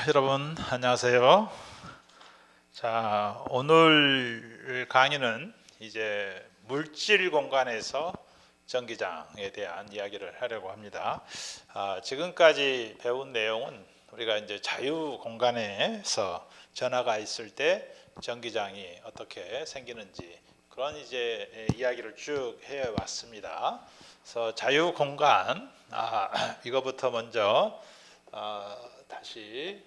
여러분 안녕하세요. 자, 오늘 강의는 이제 물질 공간에서 전기장에 대한 이야기를 하려고 합니다. 지금까지 배운 내용은 우리가 이제 자유 공간에서 전하가 있을 때 전기장이 어떻게 생기는지 그런 이제 이야기를 쭉 해왔습니다. 그래서 자유 공간, 이거부터 먼저 다시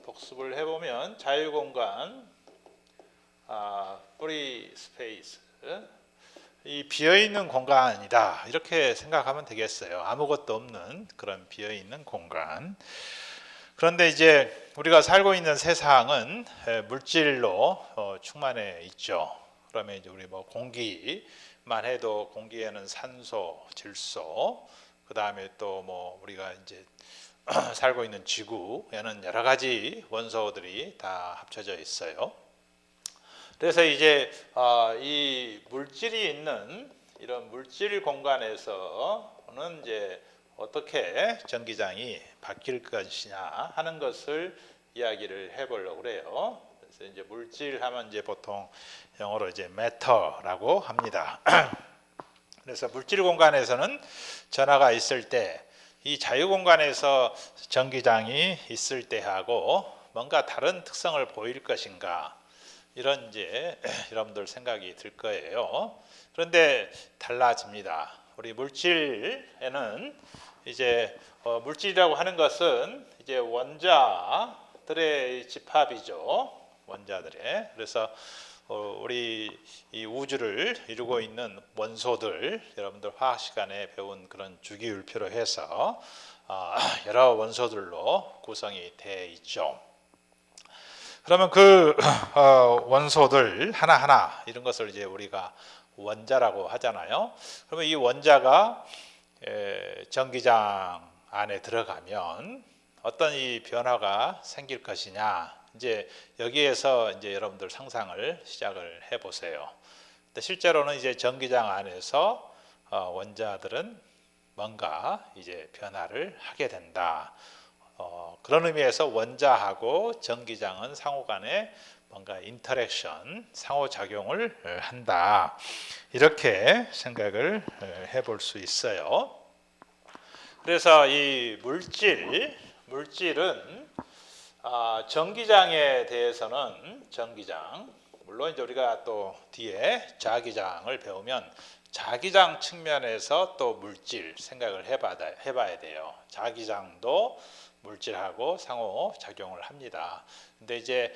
복습을 해보면 자유공간, free space, 이 비어있는 공간이다 이렇게 생각하면 되겠어요. 아무것도 없는 그런 비어있는 공간. 그런데 이제 우리가 살고 있는 세상은 물질로 충만해 있죠. 그러면 이제 우리 뭐 공기만 해도 공기에는 산소, 질소, 그 다음에 또 뭐 우리가 이제 살고 있는 지구에는 여러 가지 원소들이 다 합쳐져 있어요. 그래서 이제 이 물질이 있는 이런 물질 공간에서는 이제 어떻게 전기장이 바뀔 것이냐 하는 것을 이야기를 해보려고 그래요. 그래서 이제 물질 하면 이제 보통 영어로 이제 matter라고 합니다. 그래서 물질 공간에서는 전하가 있을 때 이 자유 공간에서 전기장이 있을 때하고 뭔가 다른 특성을 보일 것인가 이런 이제 여러분들 생각이 들 거예요. 그런데 달라집니다. 우리 물질에는 이제 물질이라고 하는 것은 이제 원자들의 집합이죠. 원자들의. 그래서 우리 이 우주를 이루고 있는 원소들, 여러분들 화학 시간에 배운 그런 주기율표로 해서 여러 원소들로 구성이 되어 있죠. 그러면 그 원소들 하나하나 이런 것을 이제 우리가 원자라고 하잖아요. 그러면 이 원자가 전기장 안에 들어가면 어떤 이 변화가 생길 것이냐, 이제 여기에서 이제 여러분들 상상을 시작을 해보세요. 근데 실제로는 이제 전기장 안에서 원자들은 뭔가 이제 변화를 하게 된다. 그런 의미에서 원자하고 전기장은 상호간에 뭔가 인터랙션, 상호작용을 한다. 이렇게 생각을 해볼 수 있어요. 그래서 이 물질은 전기장에 대해서는 전기장, 물론 이제 우리가 또 뒤에 자기장을 배우면 자기장 측면에서 또 물질 생각을 해봐야 돼요. 자기장도 물질하고 상호작용을 합니다. 근데 이제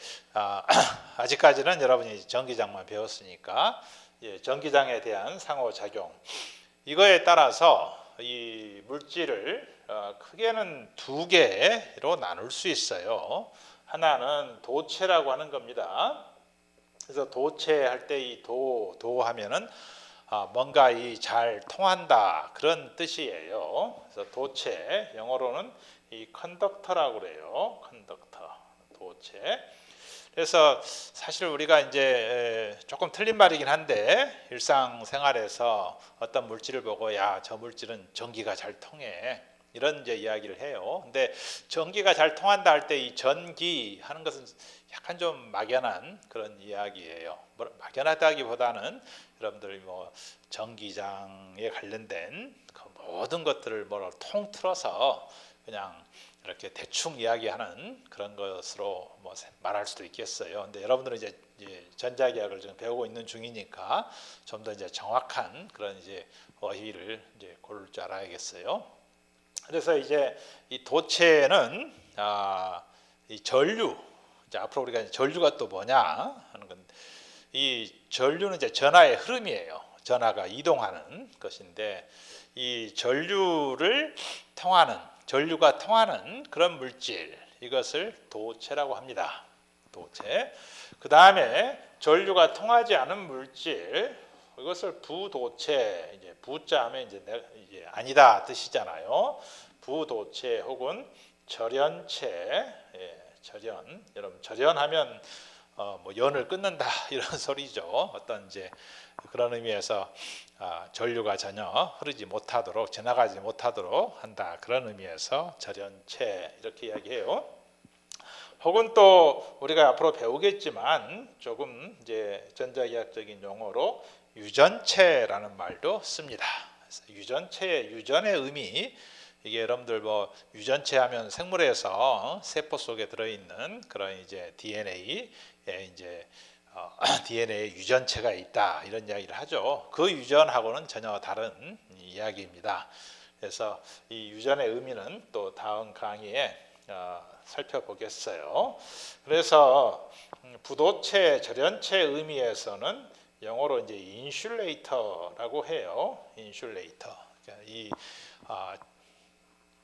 아직까지는 여러분이 전기장만 배웠으니까 전기장에 대한 상호작용, 이거에 따라서 이 물질을 크게는 두 개로 나눌 수 있어요. 하나는 도체라고 하는 겁니다. 그래서 도체할 때 이 도 하면은 뭔가 이 잘 통한다 그런 뜻이에요. 그래서 도체, 영어로는 이 컨덕터라고 그래요. 컨덕터, 도체. 그래서 사실 우리가 이제 조금 틀린 말이긴 한데 일상생활에서 어떤 물질을 보고 야, 저 물질은 전기가 잘 통해 이런 이제 이야기를 해요. 근데 전기가 잘 통한다 할 때 이 전기 하는 것은 약간 좀 막연한 그런 이야기예요. 막연하다기보다는 여러분들이 뭐 전기장에 관련된 그 모든 것들을 뭐 통틀어서 그냥 이렇게 대충 이야기하는 그런 것으로 뭐 말할 수도 있겠어요. 근데 여러분들은 이제 전자기학을 지금 배우고 있는 중이니까 좀 더 이제 정확한 그런 이제 어휘를 이제 고를 줄 알아야겠어요. 그래서 이제 이 도체는 이 전류, 이제 앞으로 우리가 이제 전류가 또 뭐냐 하는 건, 이 전류는 이제 전하의 흐름이에요. 전하가 이동하는 것인데 이 전류가 통하는 그런 물질, 이것을 도체라고 합니다. 도체. 그 다음에 전류가 통하지 않은 물질, 이것을 부도체. 이제 부자 하면 이제 아니다 뜻이잖아요. 부도체 혹은 절연체. 절연. 여러분 절연하면 뭐 연을 끊는다 이런 소리죠. 어떤 이제 그런 의미에서 전류가 전혀 흐르지 못하도록, 지나가지 못하도록 한다 그런 의미에서 절연체 이렇게 이야기해요. 혹은 또 우리가 앞으로 배우겠지만 조금 이제 전자기하학적인 용어로 유전체라는 말도 씁니다. 유전체의 유전의 의미, 이게 여러분들 뭐 유전체 하면 생물에서 세포 속에 들어있는 그런 이제 DNA에 이제 DNA에 유전체가 있다 이런 이야기를 하죠. 그 유전하고는 전혀 다른 이야기입니다. 그래서 이 유전의 의미는 또 다음 강의에 살펴보겠어요. 그래서 부도체, 절연체 의미에서는 영어로 이제 인슐레이터라고 해요. 인슐레이터. 그러니까 이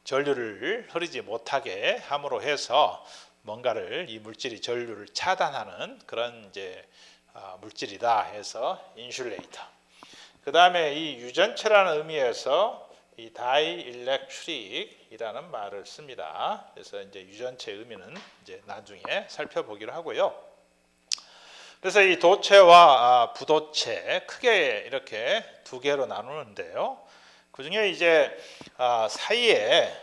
전류를 흐르지 못하게 함으로 해서 뭔가를 이 물질이 전류를 차단하는 그런 이제 물질이다 해서 인슐레이터. 그 다음에 이 유전체라는 의미에서 이 다이일렉트릭이라는 말을 씁니다. 그래서 이제 유전체 의미는 이제 나중에 살펴보기로 하고요. 그래서 이 도체와 부도체 크게 이렇게 두 개로 나누는데요. 그 중에 이제 사이에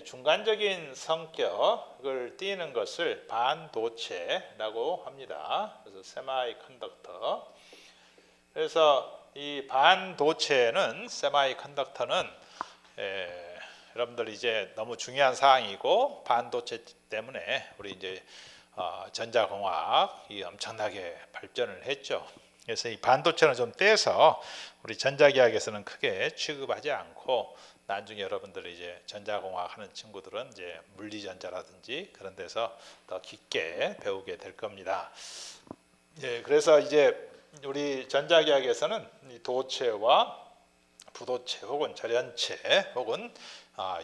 중간적인 성격을 띠는 것을 반도체라고 합니다. 그래서 세마이컨덕터. 그래서 이 반도체는 세마이컨덕터는 여러분들 이제 너무 중요한 사항이고 반도체 때문에 우리 이제 전자공학이 엄청나게 발전을 했죠. 그래서 이 반도체는 좀 떼서 우리 전자기하학에서는 크게 취급하지 않고 나중에 여러분들이 이제 전자공학 하는 친구들은 이제 물리전자라든지 그런 데서 더 깊게 배우게 될 겁니다. 예, 그래서 이제 우리 전자기하학에서는 이 도체와 부도체 혹은 절연체 혹은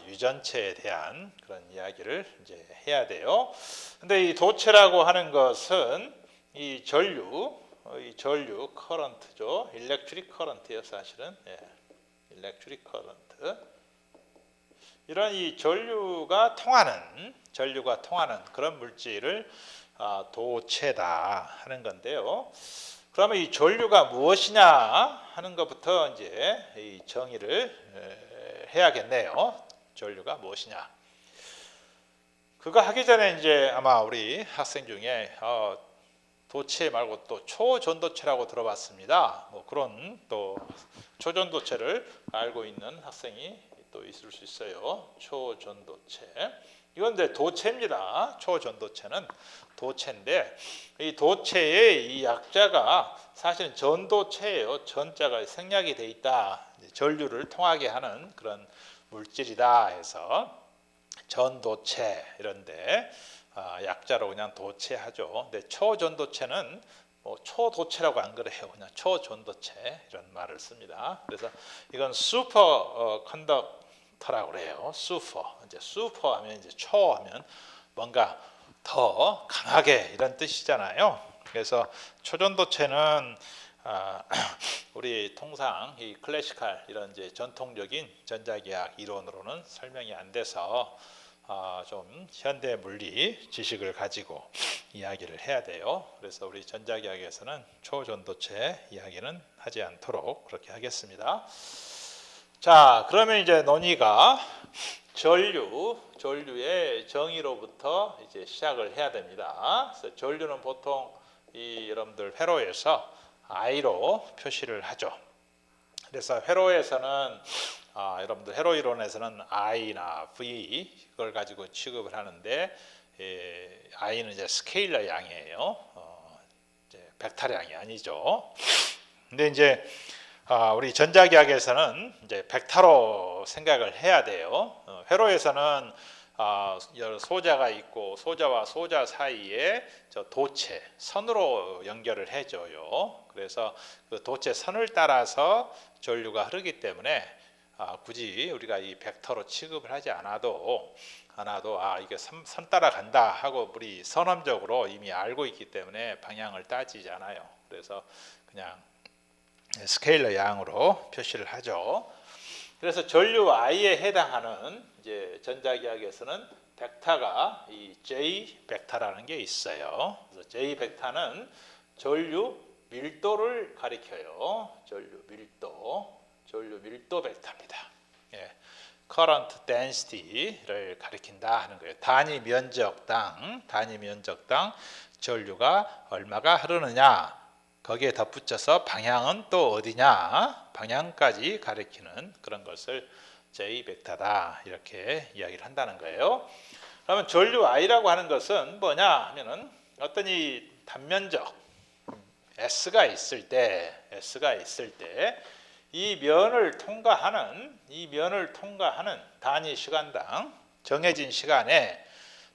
유전체에 대한 그런 이야기를 이제 해야 돼요. 근데 이 도체라고 하는 것은 이 전류 커런트죠. 일렉트릭 커런트예요, 사실은. 예. 일렉트릭 커런트. 이런 이 전류가 통하는 그런 물질을 도체다 하는 건데요. 그러면 이 전류가 무엇이냐 하는 것부터 이제 이 정의를 해야겠네요. 전류가 무엇이냐. 그거 하기 전에 이제 아마 우리 학생 중에 도체 말고 또 초전도체라고 들어봤습니다. 뭐 그런 또 초전도체를 알고 있는 학생이 또 있을 수 있어요. 초전도체. 이건 이제 도체입니다. 초전도체는 도체인데 이 도체의 이 약자가 사실은 전도체예요. 전자가 생략이 돼 있다. 전류를 통하게 하는 그런 물질이다 해서 전도체 이런데 약자로 그냥 도체하죠. 근데 초전도체는 뭐 초도체라고 안 그래요. 그냥 초전도체 이런 말을 씁니다. 그래서 이건 슈퍼 컨덕터라고 그래요. 이제 슈퍼 하면 이제 초하면 뭔가 더 강하게 이런 뜻이잖아요. 그래서 초전도체는 우리 통상 이 클래시컬 이런 이제 전통적인 전자기학 이론으로는 설명이 안 돼서 좀 현대 물리 지식을 가지고 이야기를 해야 돼요. 그래서 우리 전자기학에서는 초전도체 이야기는 하지 않도록 그렇게 하겠습니다. 자, 그러면 이제 논의가 전류의 정의로부터 이제 시작을 해야 됩니다. 그래서 전류는 보통 이 여러분들 회로에서 I로 표시를 하죠. 그래서 회로에서는 여러분들 회로 이론에서는 I나 V 이걸 가지고 취급을 하는데 I는 이제 스케일러 양이에요. 이제 벡터량이 아니죠. 근데 이제 우리 전자기학에서는 이제 벡터로 생각을 해야 돼요. 회로에서는 소자가 있고 소자와 소자 사이에 저 도체 선으로 연결을 해줘요. 그래서 그 도체 선을 따라서 전류가 흐르기 때문에 굳이 우리가 이 벡터로 취급을 하지 않아도 이게 선 따라 간다 하고 우리 선험적으로 이미 알고 있기 때문에 방향을 따지지 않아요. 그래서 그냥 스케일러 양으로 표시를 하죠. 그래서 전류 I에 해당하는 이제 전자기학에서는 벡터가 이 J 벡터라는 게 있어요. 그래서 J 벡터는 전류 밀도를 가리켜요. 전류 밀도 벡터입니다. 예. current density를 가리킨다 하는 거예요. 단위 면적당 전류가 얼마가 흐르느냐, 거기에 덧붙여서 방향은 또 어디냐, 방향까지 가리키는 그런 것을 J 벡터다 이렇게 이야기를 한다는 거예요. 그러면 전류 I라고 하는 것은 뭐냐 하면은 어떤 이 단면적 S가 있을 때 이 면을 통과하는 단위 시간당 정해진 시간에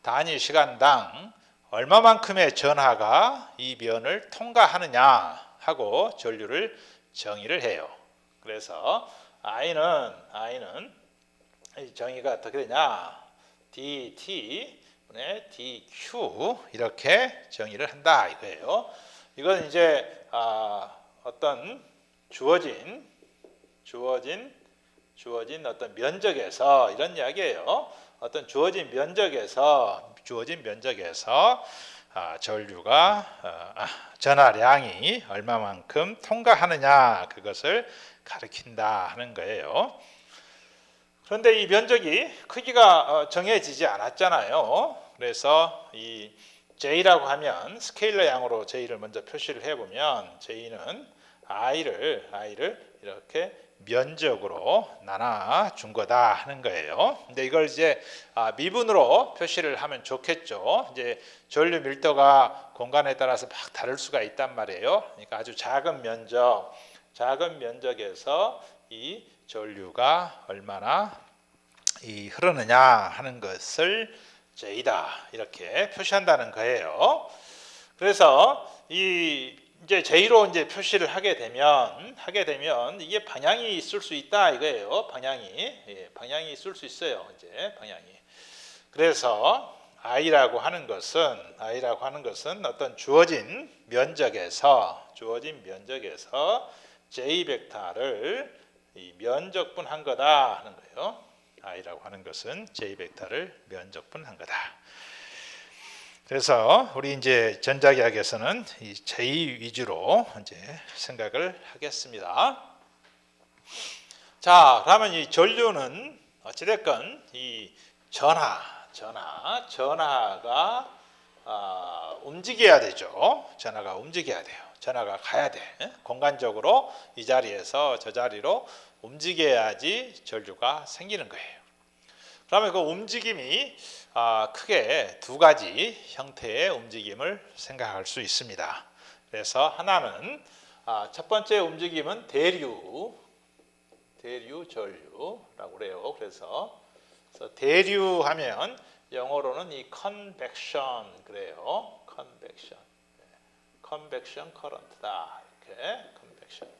단위 시간당 얼마만큼의 전하가 이 면을 통과하느냐 하고 전류를 정의를 해요. 그래서 I는 정의가 어떻게 되냐? dt 분의 dq 이렇게 정의를 한다 이거예요. 이건 이제 어떤 주어진 어떤 면적에서 이런 이야기예요. 어떤 주어진 면적에서 전류가 전하량이 얼마만큼 통과하느냐 그것을 가리킨다 하는 거예요. 그런데 이 면적이 크기가 정해지지 않았잖아요. 그래서 이 J라고 하면 스케일러 양으로 J를 먼저 표시를 해보면 J는 I를 이렇게 면적으로 나눠 준 거다 하는 거예요. 근데 이걸 이제 미분으로 표시를 하면 좋겠죠. 이제 전류 밀도가 공간에 따라서 막 다를 수가 있단 말이에요. 그러니까 아주 작은 면적에서 이 전류가 얼마나 흐르느냐 하는 것을 J다 이렇게 표시한다는 거예요. 그래서 이제 J로 이제 표시를 하게 되면 이게 방향이 있을 수 있다 이거예요. 방향이 있을 수 있어요. 이제 방향이. 그래서 I라고 하는 것은 어떤 주어진 면적에서 J 벡터를 면적분한 거다 하는 거예요. I라고 하는 것은 J 벡터를 면적분한 거다. 그래서 우리 이제 전자기학에서는 이 J 위주로 이제 생각을 하겠습니다. 자, 그러면 이 전류는 어찌됐건 이 전하가 움직여야 되죠. 전하가 움직여야 돼요. 전하가 가야 돼. 공간적으로 이 자리에서 저 자리로 움직여야지 전류가 생기는 거예요. 그러면 그 움직임이 크게 두 가지 형태의 움직임을 생각할 수 있습니다. 그래서 하나는 첫 번째 움직임은 대류 전류라고 그래요. 그래서 대류하면 영어로는 이 convection 그래요. convection current다 이렇게 convection.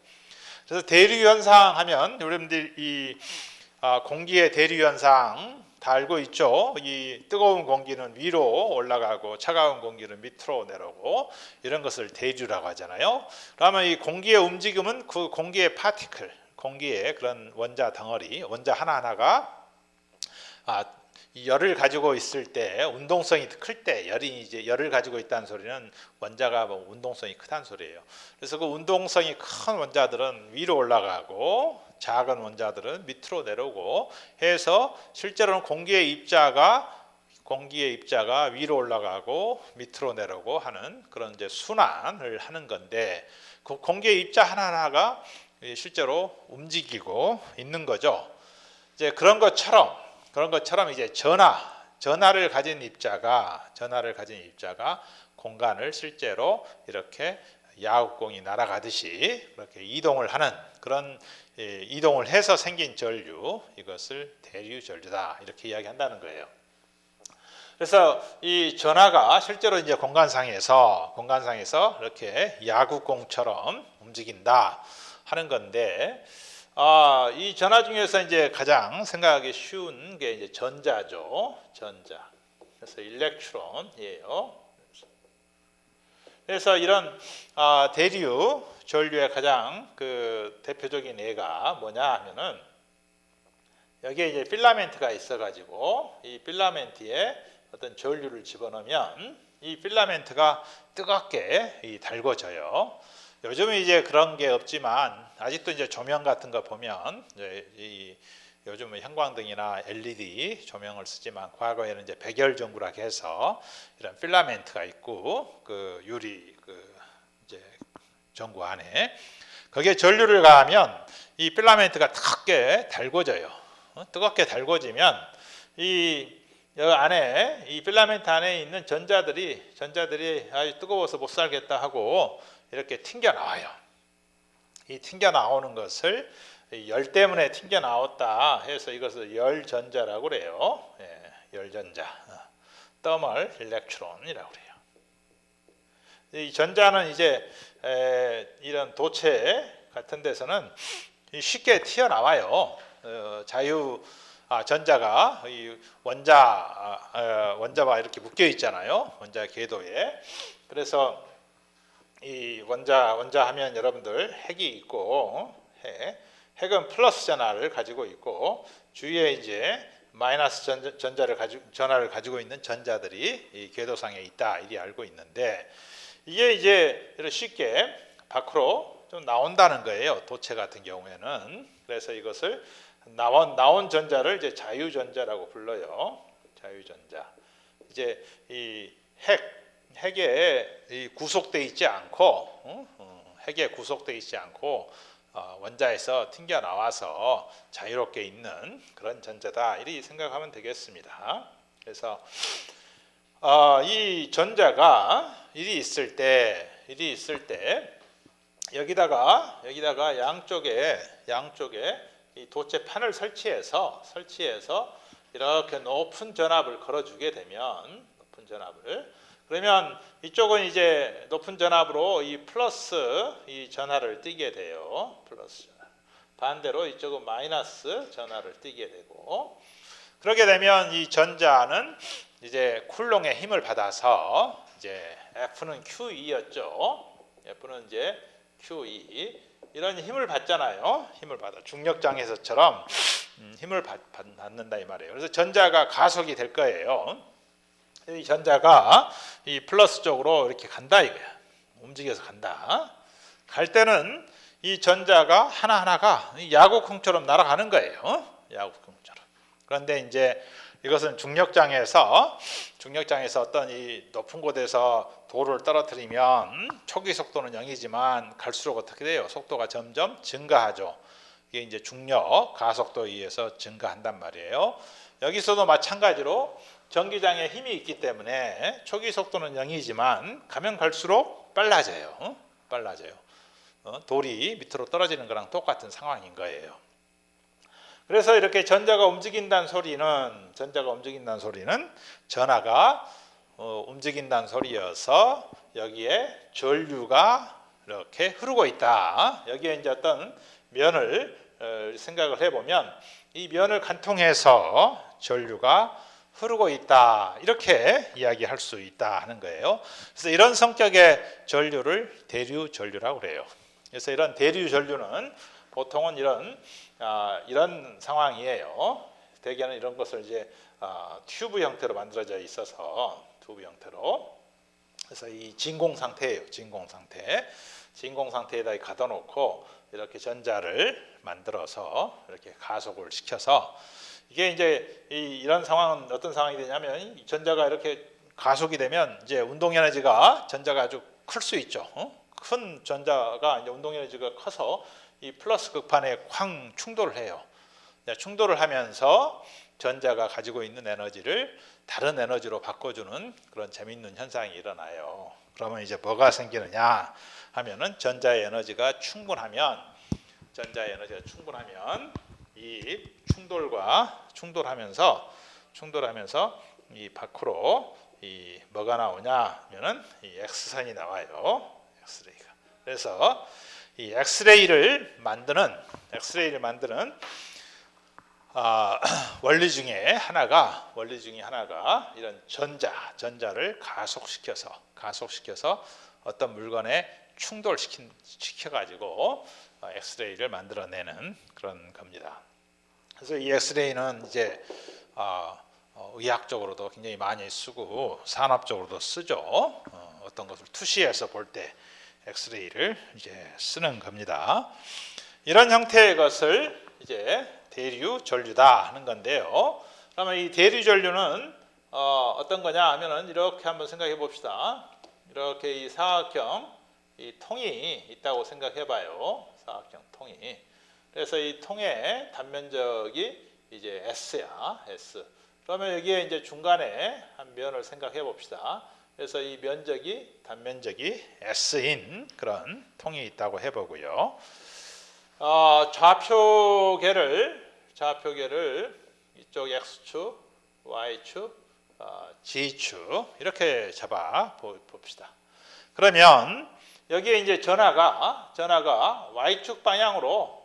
그래서 대류 현상 하면 여러분들 이 공기의 대류 현상 다 알고 있죠. 이 뜨거운 공기는 위로 올라가고 차가운 공기는 밑으로 내려오고 이런 것을 대류라고 하잖아요. 그러면 이 공기의 움직임은 그 공기의 파티클, 공기의 그런 원자 덩어리, 원자 하나하나가 열을 가지고 있을 때 운동성이 클 때 열을 가지고 있다는 소리는 원자가 운동성이 크다는 소리예요. 그래서 그 운동성이 큰 원자들은 위로 올라가고 작은 원자들은 밑으로 내려오고 해서 실제로는 공기의 입자가 위로 올라가고 밑으로 내려오고 하는 그런 이제 순환을 하는 건데 그 공기의 입자 하나하나가 실제로 움직이고 있는 거죠. 이제 그런 것처럼 이제 전하를 가진 입자가 공간을 실제로 이렇게 야구공이 날아가듯이 그렇게 이동을 하는 그런 이동을 해서 생긴 전류, 이것을 대류 전류다 이렇게 이야기한다는 거예요. 그래서 이 전하가 실제로 이제 공간상에서 이렇게 야구공처럼 움직인다 하는 건데. 이 전하 중에서 이제 가장 생각하기 쉬운 게 이제 전자죠. 그래서 일렉트론이에요. 그래서 이런 대류 전류의 가장 그 대표적인 예가 뭐냐 하면은 여기에 이제 필라멘트가 있어가지고 이 필라멘트에 어떤 전류를 집어넣으면 이 필라멘트가 뜨겁게 달궈져요. 요즘은 이제 그런 게 없지만 아직도 이제 조명 같은 거 보면 이 요즘은 형광등이나 LED 조명을 쓰지만 과거에는 이제 백열 전구라고 해서 이런 필라멘트가 있고 그 유리 그 이제 전구 안에 거기에 전류를 가하면 이 필라멘트가 뜨겁게 달궈져요. 뜨겁게 달궈지면 이 여기 안에 이 필라멘트 안에 있는 전자들이 아주 뜨거워서 못 살겠다 하고 이렇게 튕겨 나와요. 이 튕겨 나오는 것을 열 때문에 튕겨 나왔다 해서 이것을 열전자라고 그래요. 예, 열전자, 더멀 일렉트론이라고 그래요. 이 전자는 이제 이런 도체 같은 데서는 쉽게 튀어나와요. 전자가 이 원자와 이렇게 묶여 있잖아요. 원자 궤도에. 그래서 이 원자 하면 여러분들 핵이 있고 핵은 플러스 전하를 가지고 있고 주위에 이제 마이너스 전하를 가지고 있는 전자들이 이 궤도상에 있다 이리 알고 있는데 이게 이제 쉽게 밖으로 좀 나온다는 거예요. 도체 같은 경우에는. 그래서 이것을 나온 전자를 이제 자유전자라고 불러요. 자유전자. 이제 이 핵에 구속돼 있지 않고 원자에서 튕겨 나와서 자유롭게 있는 그런 전자다 이렇게 생각하면 되겠습니다. 그래서 이 전자가 일이 있을 때 여기다가 양쪽에 이 도체판을 설치해서 이렇게 높은 전압을 걸어주게 되면 그러면 이쪽은 이제 높은 전압으로 이 플러스 이 전하를 띠게 돼요. 플러스 전하. 반대로 이쪽은 마이너스 전하를 띠게 되고 그렇게 되면 이 전자는 이제 쿨롱의 힘을 받아서 이제 F는 QE였죠. F는 이제 QE 이런 힘을 받잖아요. 힘을 받아 중력장에서처럼 힘을 받는다 이 말이에요. 그래서 전자가 가속이 될 거예요. 이 전자가 이 플러스 쪽으로 이렇게 간다 이거야. 움직여서 간다. 갈 때는 이 전자가 하나하나가 야구공처럼 날아가는 거예요. 야구공처럼. 그런데 이제 이것은 중력장에서 어떤 이 높은 곳에서 돌을 떨어뜨리면 초기 속도는 0이지만 갈수록 어떻게 돼요? 속도가 점점 증가하죠. 이게 이제 중력 가속도에 의해서 증가한단 말이에요. 여기서도 마찬가지로 전기장에 힘이 있기 때문에 초기 속도는 0이지만 가면 갈수록 빨라져요. 돌이 밑으로 떨어지는 거랑 똑같은 상황인 거예요. 그래서 이렇게 전자가 움직인다는 소리는 전하가 움직인다는 소리여서 여기에 전류가 이렇게 흐르고 있다. 여기에 이제 어떤 면을 생각을 해보면 이 면을 관통해서 전류가 흐르고 있다. 이렇게 이야기할 수 있다 하는 거예요. 그래서 이런 성격의 전류를 대류 전류라고 그래요. 그래서 이런 대류 전류는 보통은 이런 상황이에요. 대개는 이런 것을 이제 튜브 형태로 만들어져 있어서 튜브 형태로. 그래서 이 진공 상태예요. 진공 상태에다 가둬놓고 이렇게 전자를 만들어서 이렇게 가속을 시켜서 이게 이제 이런 상황은 어떤 상황이 되냐면 이 전자가 이렇게 가속이 되면 이제 운동 에너지가 전자가 아주 클 수 있죠. 큰 전자가 이제 운동 에너지가 커서 이 플러스 극판에 쾅 충돌을 해요. 충돌을 하면서 전자가 가지고 있는 에너지를 다른 에너지로 바꿔주는 그런 재미있는 현상이 일어나요. 그러면 이제 뭐가 생기느냐 하면은 전자의 에너지가 충분하면 이 충돌하면서 이 밖으로 이 뭐가 나오냐 하면은 이 X선이 나와요. 엑스레이가. 그래서 이 엑스레이를 만드는 원리 중에 하나가 이런 전자를 가속시켜서 어떤 물건에 충돌시켜가지고 엑스레이를 만들어내는 그런 겁니다. 그래서 이 엑스레이는 이제 의학적으로도 굉장히 많이 쓰고 산업적으로도 쓰죠. 어떤 것을 투시해서 볼 때 엑스레이를 이제 쓰는 겁니다. 이런 형태의 것을 이제 대류 전류다 하는 건데요. 그러면 이 대류 전류는 어떤 거냐 하면은 이렇게 한번 생각해 봅시다. 이렇게 이 사각형 이 통이 있다고 생각해 봐요. 사각형 통이. 그래서 이 통의 단면적이 이제 S야. S. 그러면 여기에 이제 중간에 한 면을 생각해 봅시다. 그래서 이 면적이 단면적이 S인 그런 통이 있다고 해보고요. 좌표계를 이쪽 X축, Y축, G축 이렇게 잡아 봅시다. 그러면 여기에 이제 전하가 Y축 방향으로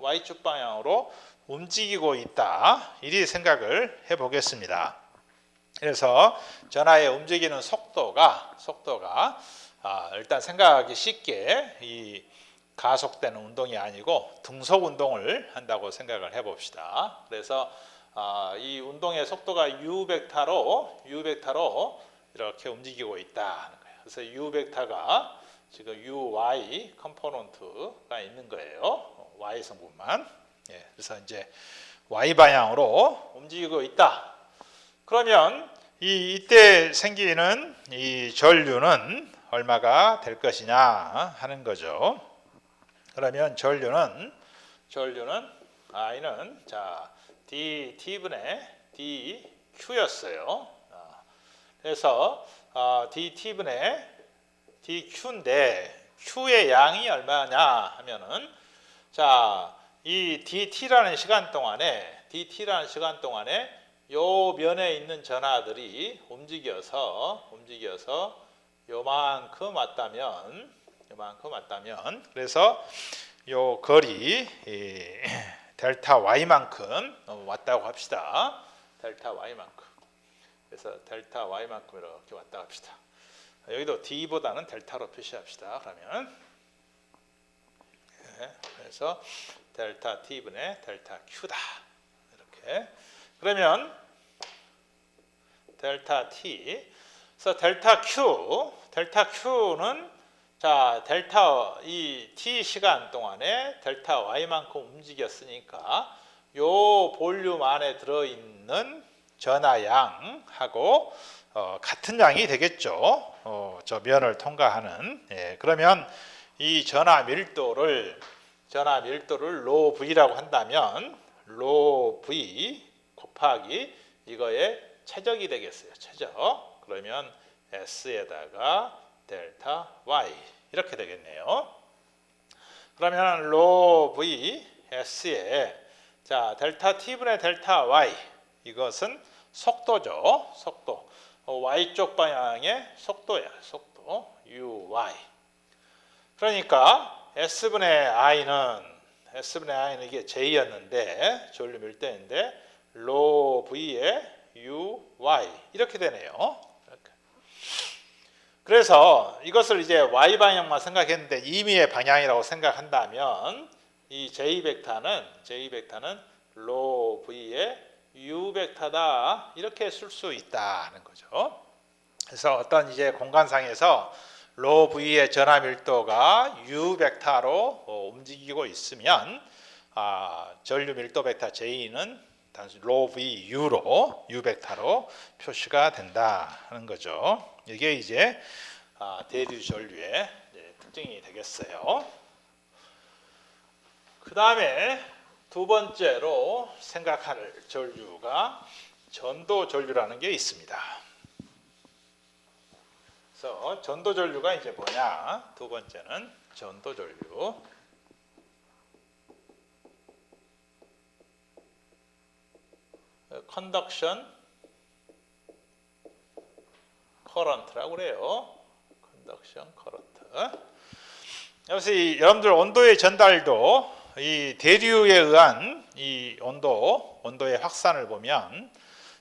움직이고 있다. 이리 생각을 해 보겠습니다. 그래서 전하의 움직이는 속도가 일단 생각하기 쉽게 이 가속되는 운동이 아니고 등속 운동을 한다고 생각을 해 봅시다. 그래서 이 운동의 속도가 u 벡터로 이렇게 움직이고 있다는 거예요. 그래서 u 벡터가 지금 uy 컴포넌트가 있는 거예요. y 성분만. 예, 그래서 이제 y 방향으로 움직이고 있다. 그러면 이때 생기는 이 전류는 얼마가 될 것이냐 하는 거죠. 그러면 전류는 I는 자 dT분의 dQ였어요. 그래서 dT분의 dQ인데 Q의 양이 얼마냐 하면은 자 이 dT라는 시간 동안에 요 면에 있는 전하들이 움직여서 요만큼 왔다면 그래서 요 거리 델타 Y만큼 왔다고 합시다. 델타 Y만큼. 그래서 델타 Y만큼 이렇게 왔다고 합시다. 여기도 D보다는 델타로 표시합시다. 그러면 그래서 델타 T분의 델타 Q다. 이렇게. 그러면 델타 T. 그래서 델타 Q는 자, 이 T 시간 동안에 델타 Y만큼 움직였으니까 요 볼륨 안에 들어있는 전하양하고 같은 양이 되겠죠. 저 면을 통과하는. 예, 그러면 이 전하 밀도를 로 V라고 한다면 로 V 곱하기 이거의 최적이 되겠어요. 최적. 그러면 S에다가 델타 Y 이렇게 되겠네요. 그러면 로 V S에 자 델타 T분의 델타 Y 이것은 속도죠. 속도. Y쪽 방향의 속도야. 속도 UY. 그러니까 S분의 I는 이게 J였는데 전류 밀도인데 로 V의 UY 이렇게 되네요. 이렇게. 그래서 이것을 이제 Y 방향만 생각했는데 임의의 방향이라고 생각한다면 이 J 벡터는 로 V의 U 벡터다 이렇게 쓸 수 있다는 거죠. 그래서 어떤 이제 공간상에서 로 V의 전하 밀도가 U 벡터로 움직이고 있으면 전류 밀도 벡터 J는 단순히 로 V U로 U 벡터로 표시가 된다 하는 거죠. 이게 이제 대류 전류의 특징이 되겠어요. 그 다음에 두 번째로 생각할 전류가 전도 전류라는 게 있습니다. 그래서 전도 전류가 이제 뭐냐? 두 번째는 전도 전류. 컨덕션 커런트라고 그래요. 컨덕션 커런트. 그래서 여러분들 온도의 전달도 이 대류에 의한 이 온도의 확산을 보면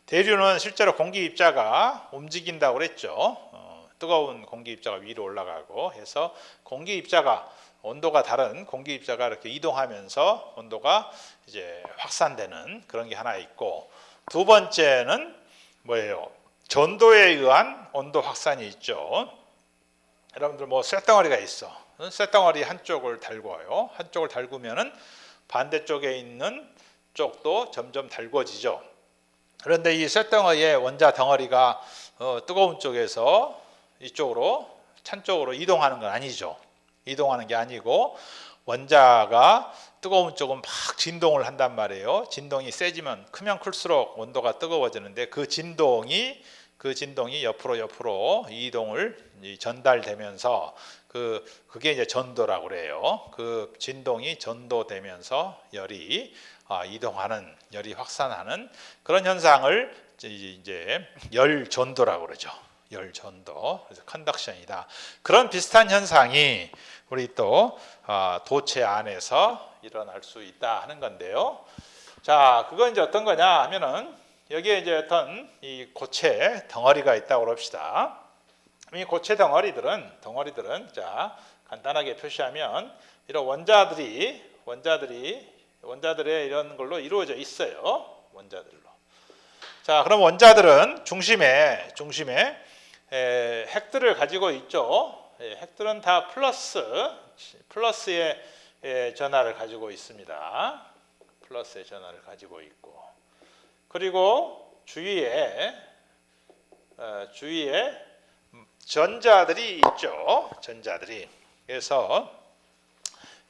대류는 실제로 공기 입자가 움직인다고 그랬죠. 뜨거운 공기 입자가 위로 올라가고 해서 공기 입자가 온도가 다른 공기 입자가 이렇게 이동하면서 온도가 이제 확산되는 그런 게 하나 있고 두 번째는 뭐예요? 전도에 의한 온도 확산이 있죠. 여러분들 뭐 쇳덩어리가 있어. 쇳덩어리 한쪽을 달궈요. 한쪽을 달구면은 반대쪽에 있는 쪽도 점점 달궈지죠. 그런데 이 쇳덩어리의 원자 덩어리가 뜨거운 쪽에서 이쪽으로 찬 쪽으로 이동하는 건 아니죠. 이동하는 게 아니고 원자가 뜨거운 쪽은 막 진동을 한단 말이에요. 진동이 세지면 크면 클수록 온도가 뜨거워지는데 그 진동이 옆으로 이동을 전달되면서 그게 이제 전도라고 그래요. 그 진동이 전도되면서 열이 이동하는, 열이 확산하는 그런 현상을 이제 열 전도라고 그러죠. 열 전도, 그래서 컨덕션이다. 그런 비슷한 현상이 우리 또 도체 안에서 일어날 수 있다 하는 건데요. 자, 그건 이제 어떤 거냐 하면은 여기에 이제 어떤 이 고체 덩어리가 있다고 합시다. 이 고체 덩어리들은 자, 간단하게 표시하면 이런 원자들의 이런 걸로 이루어져 있어요. 원자들로. 자, 그럼 원자들은 중심에 핵들을 가지고 있죠. 핵들은 다 플러스의 전하를 가지고 있습니다. 플러스의 전하를 가지고 있고, 그리고 주위에 전자들이 있죠. 전자들이. 그래서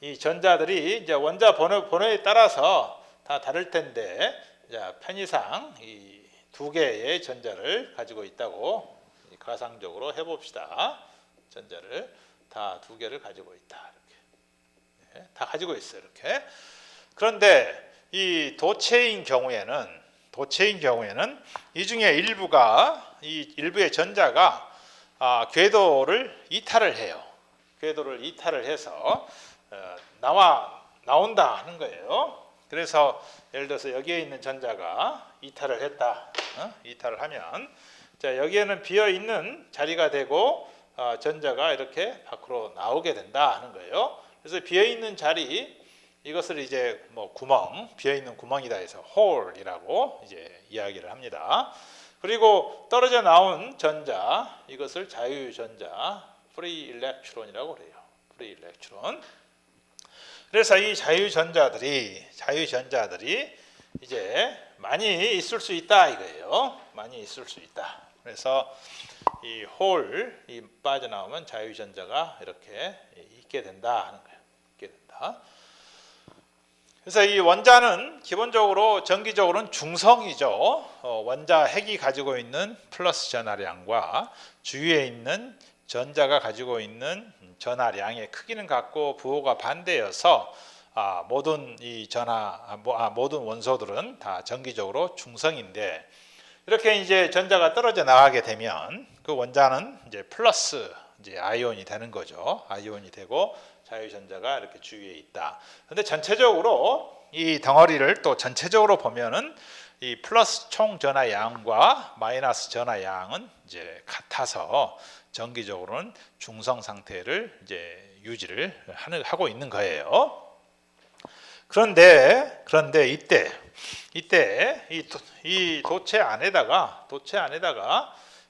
이 전자들이 이제 원자 번호에 따라서 다 다를 텐데, 자, 편의상 이 두 개의 전자를 가지고 있다고 가상적으로 해봅시다. 전자를 다 두 개를 가지고 있다. 이렇게. 다 가지고 있어요. 이렇게. 그런데 이 도체인 경우에는 이 중에 일부의 전자가 궤도를 이탈을 해요. 궤도를 이탈을 해서 나온다 하는 거예요. 그래서 예를 들어서 여기에 있는 전자가 이탈을 했다. 이탈을 하면, 자, 여기에는 비어 있는 자리가 되고 전자가 이렇게 밖으로 나오게 된다 하는 거예요. 그래서 비어 있는 자리, 이것을 이제 뭐 비어 있는 구멍이다 해서 홀이라고 이제 이야기를 합니다. 그리고 떨어져 나온 전자, 이것을 자유전자, 프리 일렉트론이라고 그래요. 프리 일렉트론. 그래서 이 자유전자들이 이제 많이 있을 수 있다 이거예요. 많이 있을 수 있다. 그래서 이 빠져나오면 자유전자가 이렇게 있게 된다 하는 거예요. 있게 된다. 그래서 이 원자는 기본적으로 전기적으로는 중성이죠. 원자 핵이 가지고 있는 플러스 전하량과 주위에 있는 전자가 가지고 있는 전하량의 크기는 같고 부호가 반대여서 모든 원소들은 다 전기적으로 중성인데, 이렇게 이제 전자가 떨어져 나가게 되면 그 원자는 이제 플러스 이제 아이온이 되는 거죠. 아이온이 되고 자유전자가 이렇게 주위에 있다. 그런데 전체적으로 이 덩어리를 또 전체적으로 보면은 이 플러스 총 전하량과 마이너스 전하량은 이제 같아서 전기적으로는 중성 상태를 이제 유지를 하고 있는 거예요. 그런데 이때 이 도체 안에다가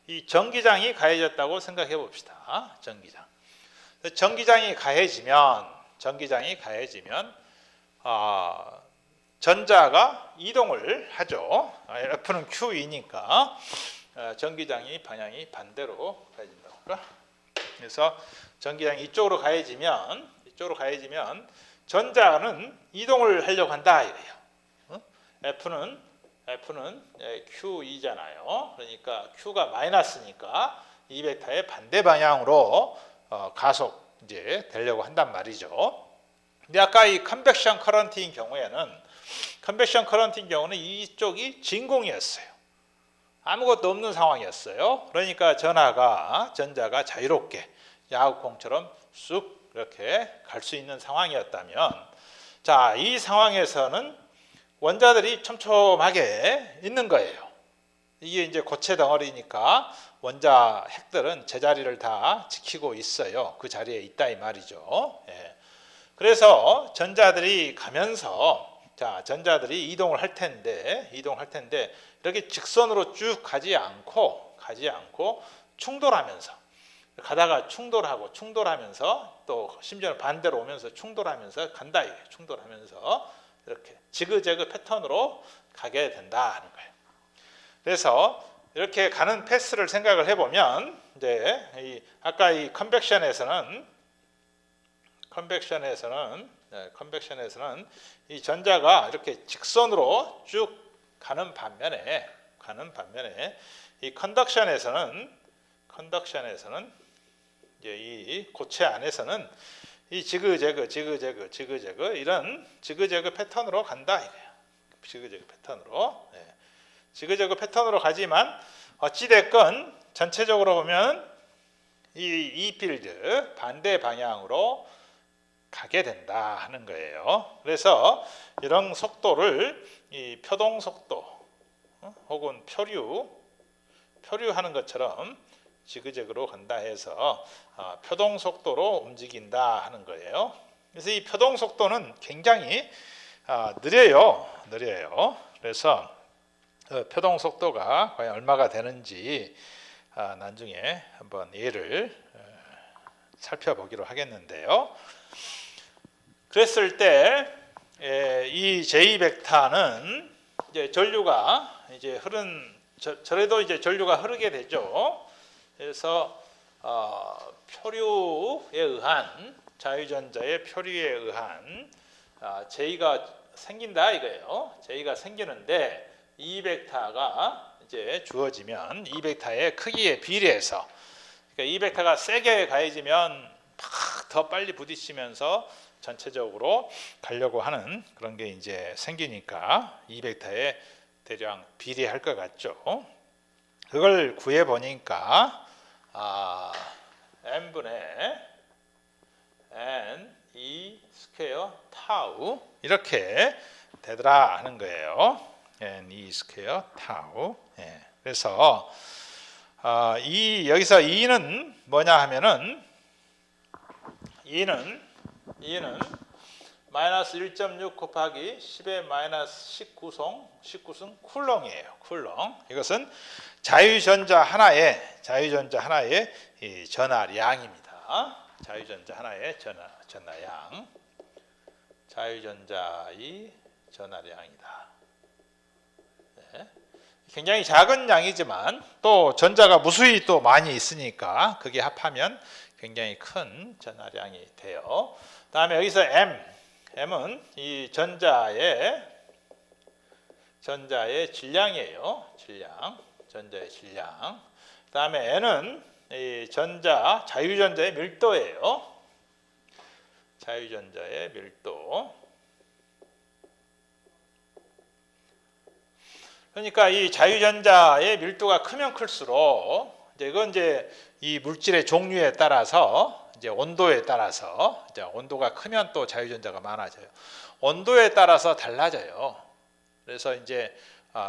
이 전기장이 가해졌다고 생각해 봅시다. 전기장이 가해지면 전자가 이동을 하죠. F는 QE니까 전기장이 방향이 반대로 가해진다고 할까? 그래서 전기장이 이쪽으로 가해지면 전자는 이동을 하려고 한다 이거예요. F는 QE잖아요. 그러니까 Q가 마이너스니까 2베타의 반대 방향으로 가속 이제 되려고 한단 말이죠. 근데 아까 이 컨벡션 커런트인 경우는 이쪽이 진공이었어요. 아무것도 없는 상황이었어요. 그러니까 전자가 자유롭게 야구공처럼 쑥 이렇게 갈 수 있는 상황이었다면, 자, 이 상황에서는 원자들이 촘촘하게 있는 거예요. 이게 이제 고체 덩어리니까 원자 핵들은 제자리를 다 지키고 있어요. 그 자리에 있다 이 말이죠. 예. 그래서 전자들이 이동을 할 텐데 이렇게 직선으로 쭉 가지 않고 충돌하면서 가다가 충돌하면서 또 심지어 반대로 오면서 충돌하면서 간다 이게 충돌하면서 이렇게 지그재그 패턴으로 가게 된다 하는 거예요. 그래서 이렇게 가는 패스를 생각을 해보면 이제 아까 이 컨벡션에서는 이 전자가 이렇게 직선으로 쭉 가는 반면에 이 컨덕션에서는 이제 이 고체 안에서는 이 지그재그 이런 지그재그 패턴으로 간다 이거예요. 지그재그 패턴으로. 지그재그 패턴으로 가지만 어찌됐건 전체적으로 보면 이 필드 반대 방향으로 가게 된다 하는 거예요. 그래서 이런 속도를 이 표동 속도 혹은 표류하는 것처럼 지그재그로 간다 해서 표동 속도로 움직인다 하는 거예요. 그래서 이 표동 속도는 굉장히 느려요. 그래서 표동 속도가 과연 얼마가 되는지 나중에 한번 예를 살펴보기로 하겠는데요. 그랬을 때 이 J 벡터는 이제 전류가 이제 저래도 이제 전류가 흐르게 되죠. 그래서 표류에 의한 자유전자의 표류에 의한 J가 생긴다 이거예요. J가 생기는데 이 벡터가 이제 주어지면 이 벡터의 크기에 비례해서 그러니까 이 벡터가 세게 가해지면 막 더 빨리 부딪히면서 전체적으로 가려고 하는 그런 게 이제 생기니까 이 벡터에 대략 비례할 것 같죠. 그걸 구해 보니까 n분의 n e 스퀘어 타우 이렇게 되더라 하는 거예요. n e 스퀘어 타우. 그래서 여기서 e는 뭐냐 하면은 e는 마이너스 1.6 곱하기 10의 마이너스 19승 쿨롱이에요. 쿨롱. 이것은 자유전자 하나의 이 전하량입니다. 자유전자 하나의 전하량. 자유전자의 전하량이다. 굉장히 작은 양이지만 또 전자가 무수히 또 많이 있으니까 그게 합하면 굉장히 큰 전하량이 돼요. 다음에 여기서 M은 이 전자의 질량이에요. 전자의 질량. 다음에 N은 이 자유전자의 밀도예요. 자유전자의 밀도. 그러니까 이 자유전자의 밀도가 크면 클수록 이건 이제 이 물질의 종류에 따라서 이제 온도에 따라서 이제 온도가 크면 또 자유전자가 많아져요. 온도에 따라서 달라져요. 그래서 이제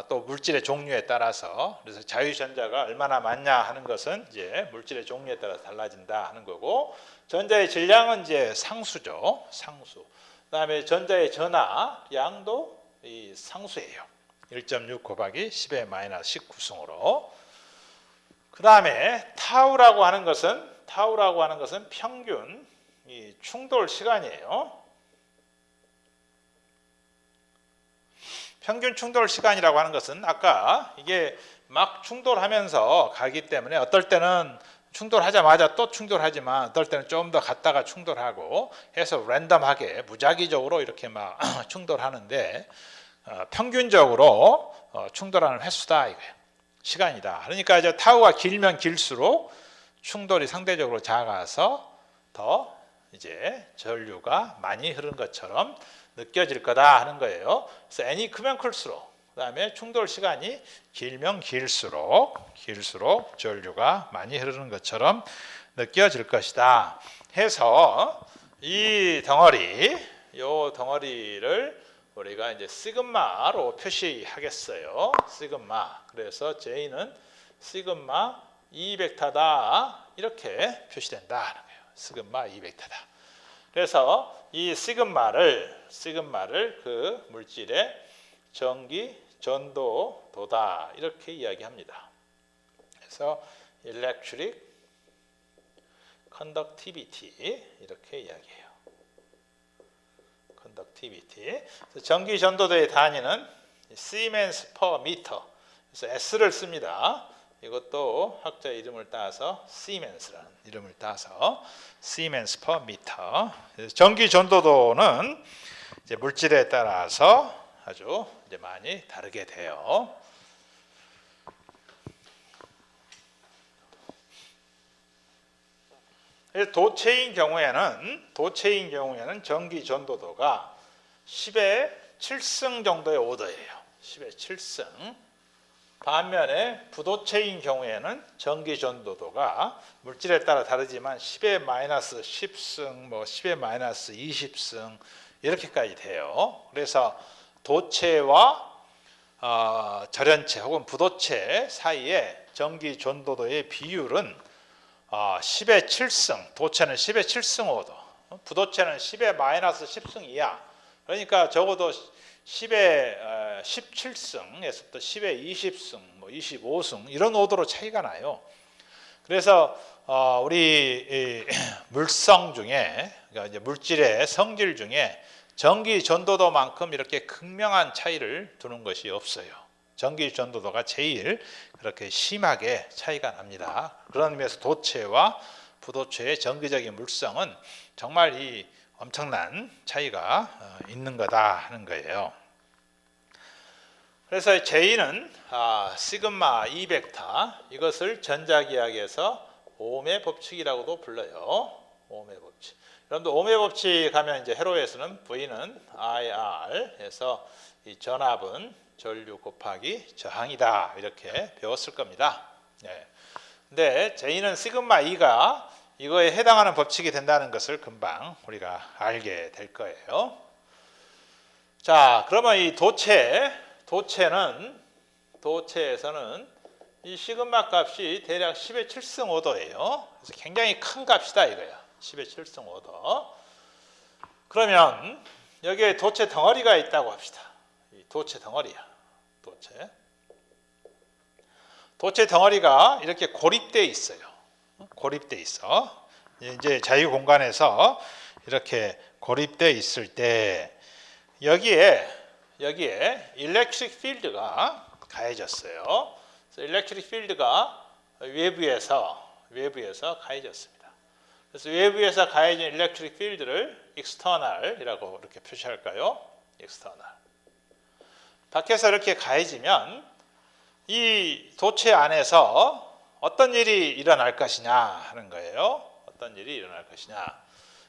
또 물질의 종류에 따라서 그래서 자유전자가 얼마나 많냐 하는 것은 이제 물질의 종류에 따라 달라진다 하는 거고 전자의 질량은 이제 상수죠. 상수. 그다음에 전자의 전하량도 이 상수예요. 1.6 곱하기 10의 마이너스 19승으로. 그 다음에 타우라고 하는 것은 평균 이 충돌 시간이에요. 평균 충돌 시간이라고 하는 것은 아까 이게 막 충돌하면서 가기 때문에 어떨 때는 충돌하자마자 또 충돌하지만 어떨 때는 좀 더 갔다가 충돌하고 해서 랜덤하게 무작위적으로 이렇게 막 충돌하는데 평균적으로 충돌하는 횟수다 이거예요. 시간이다. 그러니까 이제 타우가 길면 길수록 충돌이 상대적으로 작아서 더 이제 전류가 많이 흐르는 것처럼 느껴질 거다 하는 거예요. 그래서 n이 크면 클수록 그다음에 충돌 시간이 길면 길수록 전류가 많이 흐르는 것처럼 느껴질 것이다. 해서 이 덩어리를 우리가 이제 시그마로 표시하겠어요. 시그마. 그래서 J는 시그마 E 벡터다. 이렇게 표시된다 하는 거예요. 시그마 E 벡터다. 그래서 이 시그마를 그 물질의 전기 전도도다. 이렇게 이야기합니다. 그래서 electric conductivity 이렇게 이야기해요. conductivity PVT. 전기 전도도의 단위는 시멘스 퍼 미터. 그래서 S를 씁니다. 이것도 학자 이름을 따서 시멘스라는 이름을 따서 시멘스 퍼 미터. 전기 전도도는 이제 물질에 따라서 아주 이제 많이 다르게 돼요. 도체인 경우에는 전기 전도도가 10의 7승 정도의 오더예요. 10의 7승. 반면에 부도체인 경우에는 전기 전도도가 물질에 따라 다르지만 10의 마이너스 10승, 10의 마이너스 20승 이렇게까지 돼요. 그래서 도체와 절연체 혹은 부도체 사이에 전기 전도도의 비율은 10의 7승, 도체는 10의 7승 오더, 부도체는 10의 마이너스 10승 이하. 그러니까 적어도 10의 17승에서부터 10의 20승, 25승 이런 오더로 차이가 나요. 그래서 우리 물성 중에, 그러니까 이제 물질의 성질 중에 전기 전도도만큼 이렇게 극명한 차이를 두는 것이 없어요. 전기 전도도가 제일 그렇게 심하게 차이가 납니다. 그런 의미에서 도체와 부도체의 전기적인 물성은 정말 이 엄청난 차이가 있는 거다 하는 거예요. 그래서 J는 시그마 2벡터, 이것을 전자기학에서 ohm의 법칙이라고도 불러요. ohm의 법칙. 여러분들 ohm의 법칙 하면 이제 회로에서는 V는 IR에서 이 전압은 전류 곱하기 저항이다 이렇게 배웠을 겁니다. 네. 근데 J는 시그마 2가 이거에 해당하는 법칙이 된다는 것을 금방 우리가 알게 될 거예요. 자, 그러면 이 도체에서는 이 시그마 값이 대략 10의 7승 오더예요. 그래서 굉장히 큰 값이다 이거야. 10의 7승 오더. 그러면 여기에 도체 덩어리가 있다고 합시다. 이 도체 덩어리야. 도체 덩어리가 이렇게 고립되어 있어요. 고립되어 있어. 이제 자유 공간에서 이렇게 고립되어 있을 때 여기에 일렉트릭 필드가 가해졌어요. 그래서 일렉트릭 필드가 외부에서 가해졌습니다. 그래서 외부에서 가해진 일렉트릭 필드를 익스터널이라고 이렇게 표시할까요? 익스터널. 밖에서 이렇게 가해지면 이 도체 안에서 어떤 일이 일어날 것이냐 하는 거예요. 어떤 일이 일어날 것이냐.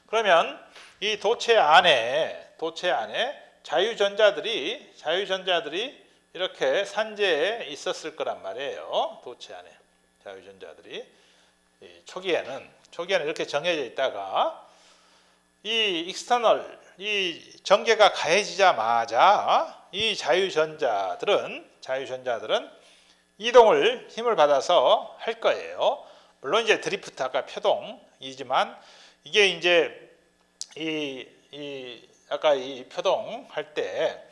그러면 이 도체 안에 자유전자들이 이렇게 산재에 있었을 거란 말이에요. 도체 안에 자유전자들이 초기에는 이렇게 정해져 있다가 이 익스터널, 이 전개가 가해지자마자 이 자유전자들은 이동을 힘을 받아서 할 거예요. 물론 이제 드리프트 아까 표동이지만 이게 이제 아까 이 표동 할 때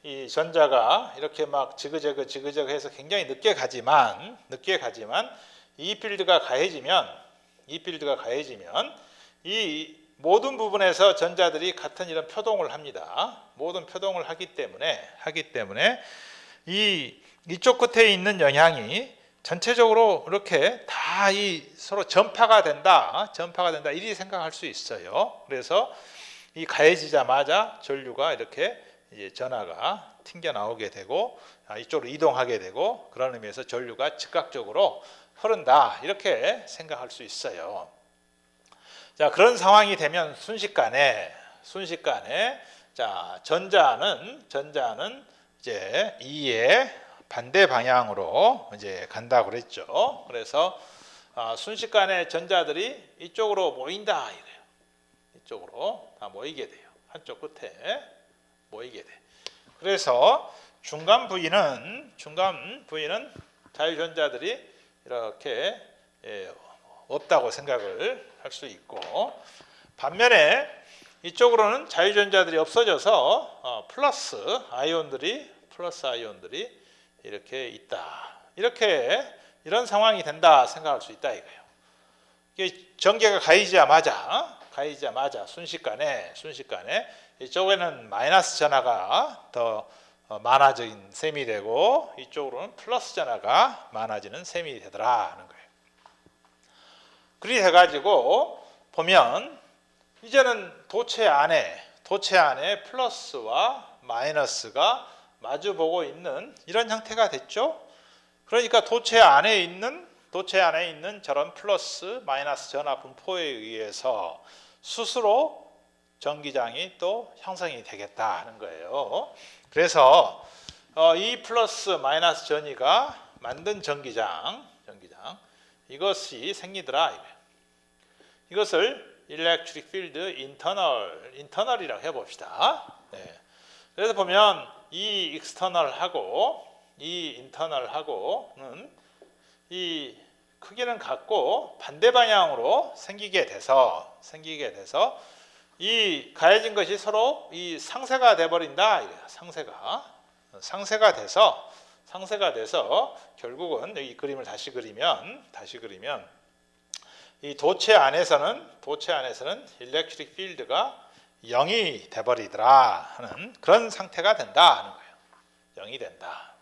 이 전자가 이렇게 막 지그재그 해서 굉장히 늦게 가지만 이 필드가 가해지면 이 모든 부분에서 전자들이 같은 이런 표동을 합니다. 모든 표동을 하기 때문에 이쪽 끝에 있는 영향이 전체적으로 이렇게 다 서로 전파가 된다 이리 생각할 수 있어요. 그래서 이 가해지자마자 전류가 이렇게 이제 전하가 튕겨 나오게 되고 이쪽으로 이동하게 되고 그런 의미에서 전류가 즉각적으로 흐른다 이렇게 생각할 수 있어요. 자, 그런 상황이 되면 순식간에 자, 전자는 이제 E의 반대 방향으로 이제 간다고 그랬죠. 그래서 순식간에 전자들이 이쪽으로 모인다 이래요. 이쪽으로 다 모이게 돼요. 한쪽 끝에 모이게 돼. 그래서 중간 부위는 자유전자들이 이렇게 없다고 생각을 할 수 있고, 반면에 이쪽으로는 자유전자들이 없어져서 플러스 아이온들이 이렇게 있다. 이런 상황이 된다 생각할 수 있다 이거예요. 이게 전개가 가해지자마자 순식간에 이쪽에는 마이너스 전하가 더 많아진 셈이 되고 이쪽으로는 플러스 전하가 많아지는 셈이 되더라 하는 거예요. 그리 해가지고 보면 이제는 도체 안에 플러스와 마이너스가 마주보고 있는 이런 형태가 됐죠. 그러니까 도체 안에 있는 저런 플러스 마이너스 전하 분포에 의해서 스스로 전기장이 또 형성이 되겠다 하는 거예요. 그래서 이 플러스 마이너스 전위가 만든 전기장 이것이 생기더라 이거예요. 이것을 electric field internal이라고 해봅시다. 네. 그래서 보면 이 external하고 이 internal하고는 이 크기는 같고 반대 방향으로 생기게 돼서 이 가해진 것이 서로 이 상쇄가 돼 버린다. 상쇄가 돼서 결국은 여기 그림을 다시 그리면 이 도체 안에서는 일렉트릭 필드가 0이 돼 버리더라 하는 그런 상태가 된다 하는 거예요. 0이 된다.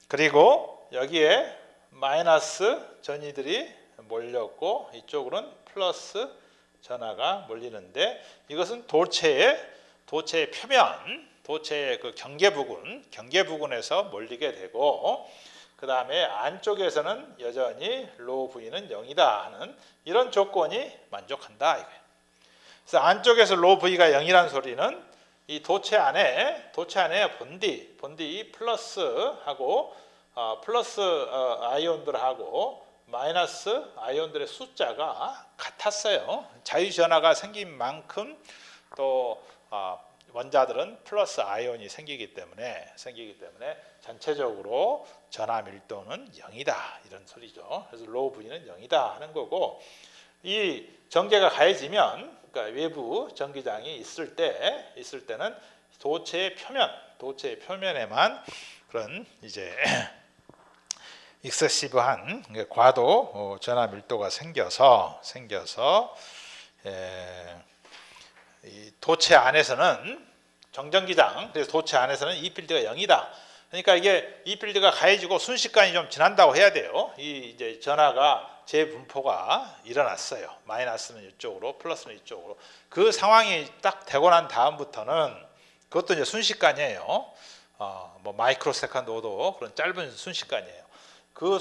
그리고 여기에 마이너스 전위들이 몰렸고 이쪽으로는 플러스 전하가 몰리는데 이것은 도체의 표면, 도체의 그 경계 부근에서 몰리게 되고 그 다음에 안쪽에서는 여전히 로우 V는 0이다 하는 이런 조건이 만족한다 이거예요. 그래서 안쪽에서 로우 V가 0이라는 소리는 이 도체 안에 본디 플러스하고 플러스 아이온들하고 마이너스 아이온들의 숫자가 같았어요. 자유전하가 생긴 만큼 또 원자들은 플러스 아이온이 생기기 때문에 전체적으로 전하 밀도는 0이다 이런 소리죠. 그래서 로우 V는 0이다 하는 거고 이 전개가 가해지면 그러니까 외부 전기장이 있을 때는 도체의 표면에만 그런 이제 익세시브한 과도 전하 밀도가 생겨서 이 도체 안에서는 정전기장 그래서 도체 안에서는 이 필드가 0이다. 그러니까 이게 이 필드가 가해지고 순식간이 좀 지난다고 해야 돼요. 이 이제 전하가 재분포가 일어났어요. 마이너스는 이쪽으로, 플러스는 이쪽으로. 그 상황이 딱 되고 난 다음부터는 그것도 이제 순식간이에요. 뭐 마이크로 세컨드 오도 그런 짧은 순식간이에요. 그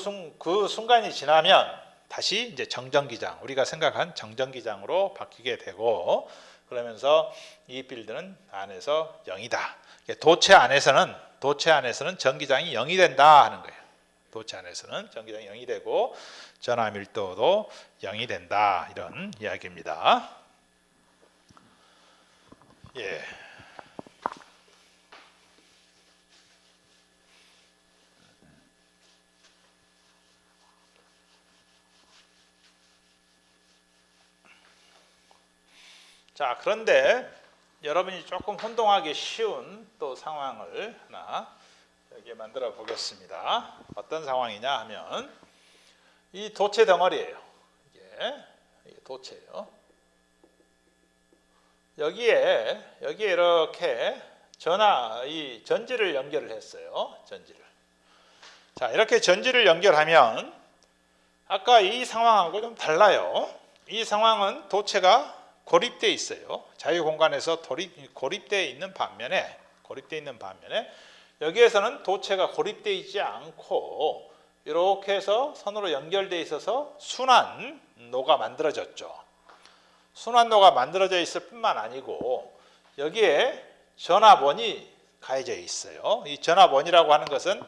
순간이 지나면 다시 이제 정전기장, 우리가 생각한 정전기장으로 바뀌게 되고 그러면서 이 필드는 안에서 0이다. 도체 안에서는 전기장이 0이 된다 하는 거예요. 도체 안에서는 전기장이 0이 되고 전하 밀도도 0이 된다 이런 이야기입니다. 예. 자, 그런데 여러분이 조금 혼동하기 쉬운 또 상황을 하나 여기에 만들어 보겠습니다. 어떤 상황이냐 하면 이 도체 덩어리예요. 이게 도체예요. 여기에 이렇게 이 전지를 연결을 했어요. 자, 이렇게 전지를 연결하면 아까 이 상황하고 좀 달라요. 이 상황은 도체가 고립되어 있어요. 자유 공간에서 고립되어 있는 반면에 여기에서는 도체가 고립되어 있지 않고 이렇게 해서 선으로 연결되어 있어서 순환로가 만들어졌죠. 순환로가 만들어져 있을 뿐만 아니고 여기에 전압원이 가해져 있어요. 이 전압원이라고 하는 것은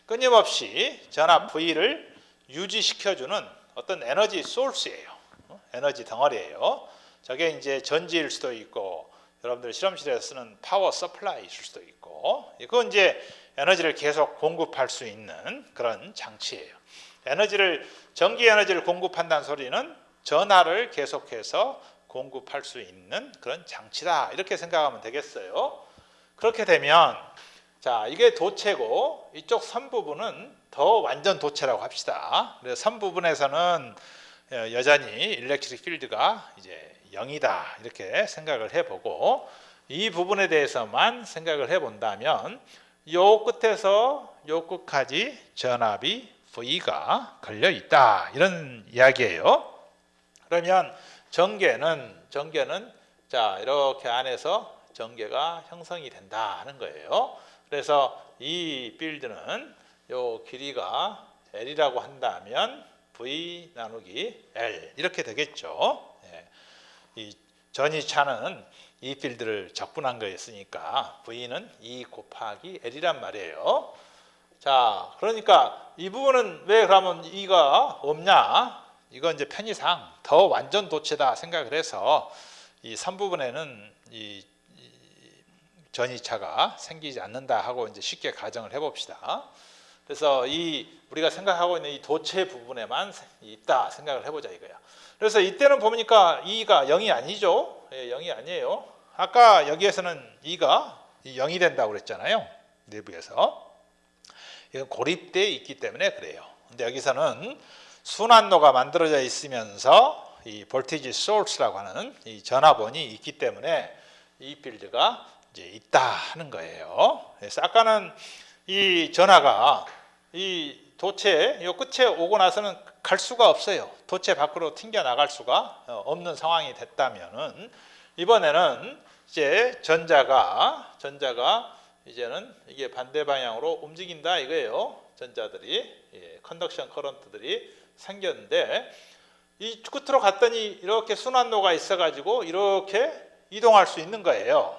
끊임없이 전압 V를 유지시켜주는 어떤 에너지 소스예요. 에너지 덩어리예요. 저게 이제 전지일 수도 있고 여러분들 실험실에서 쓰는 파워 서플라이일 수도 있고 그건 이제 에너지를 계속 공급할 수 있는 그런 장치예요. 전기 에너지를 공급한다는 소리는 전하를 계속해서 공급할 수 있는 그런 장치다 이렇게 생각하면 되겠어요. 그렇게 되면 자 이게 도체고 이쪽 선 부분은 더 완전 도체라고 합시다. 그래서 선 부분에서는 여전히 일렉트릭 필드가 이제 0이다 이렇게 생각을 해보고 이 부분에 대해서만 생각을 해본다면 요 끝에서 요 끝까지 전압이 V가 걸려 있다 이런 이야기예요. 그러면 전개는 자 이렇게 안에서 전개가 형성이 된다 하는 거예요. 그래서 이 필드는 요 길이가 L이라고 한다면 V 나누기 L 이렇게 되겠죠. 이 전이차는 이 필드를 적분한 거였으니까 V는 2 곱하기 L이란 말이에요. 자, 그러니까 이 부분은 왜 그러면 2가 없냐? 이건 이제 편의상 더 완전 도체다 생각을 해서 이 3부분에는 이 전이차가 생기지 않는다 하고 이제 쉽게 가정을 해봅시다. 그래서 이 우리가 생각하고 있는 이 도체 부분에만 있다 생각을 해보자 이거야. 그래서 이때는 보니까 2가 0이 아니죠. 0이 아니에요. 아까 여기에서는 2가 0이 된다고 그랬잖아요. 내부에서. 이건 고립되어 있기 때문에 그래요. 근데 여기서는 순환로가 만들어져 있으면서 이 볼티지 소스라고 하는 이 전압원이 있기 때문에 이 필드가 이제 있다 하는 거예요. 그래서 아까는 이 전하가 이 도체 요 끝에 오고 나서는 갈 수가 없어요. 도체 밖으로 튕겨 나갈 수가 없는 상황이 됐다면은 이번에는 이제 전자가 이제는 이게 반대 방향으로 움직인다 이거예요. 전자들이 컨덕션 커런트들이 생겼는데 이 끝으로 갔더니 이렇게 순환로가 있어가지고 이렇게 이동할 수 있는 거예요.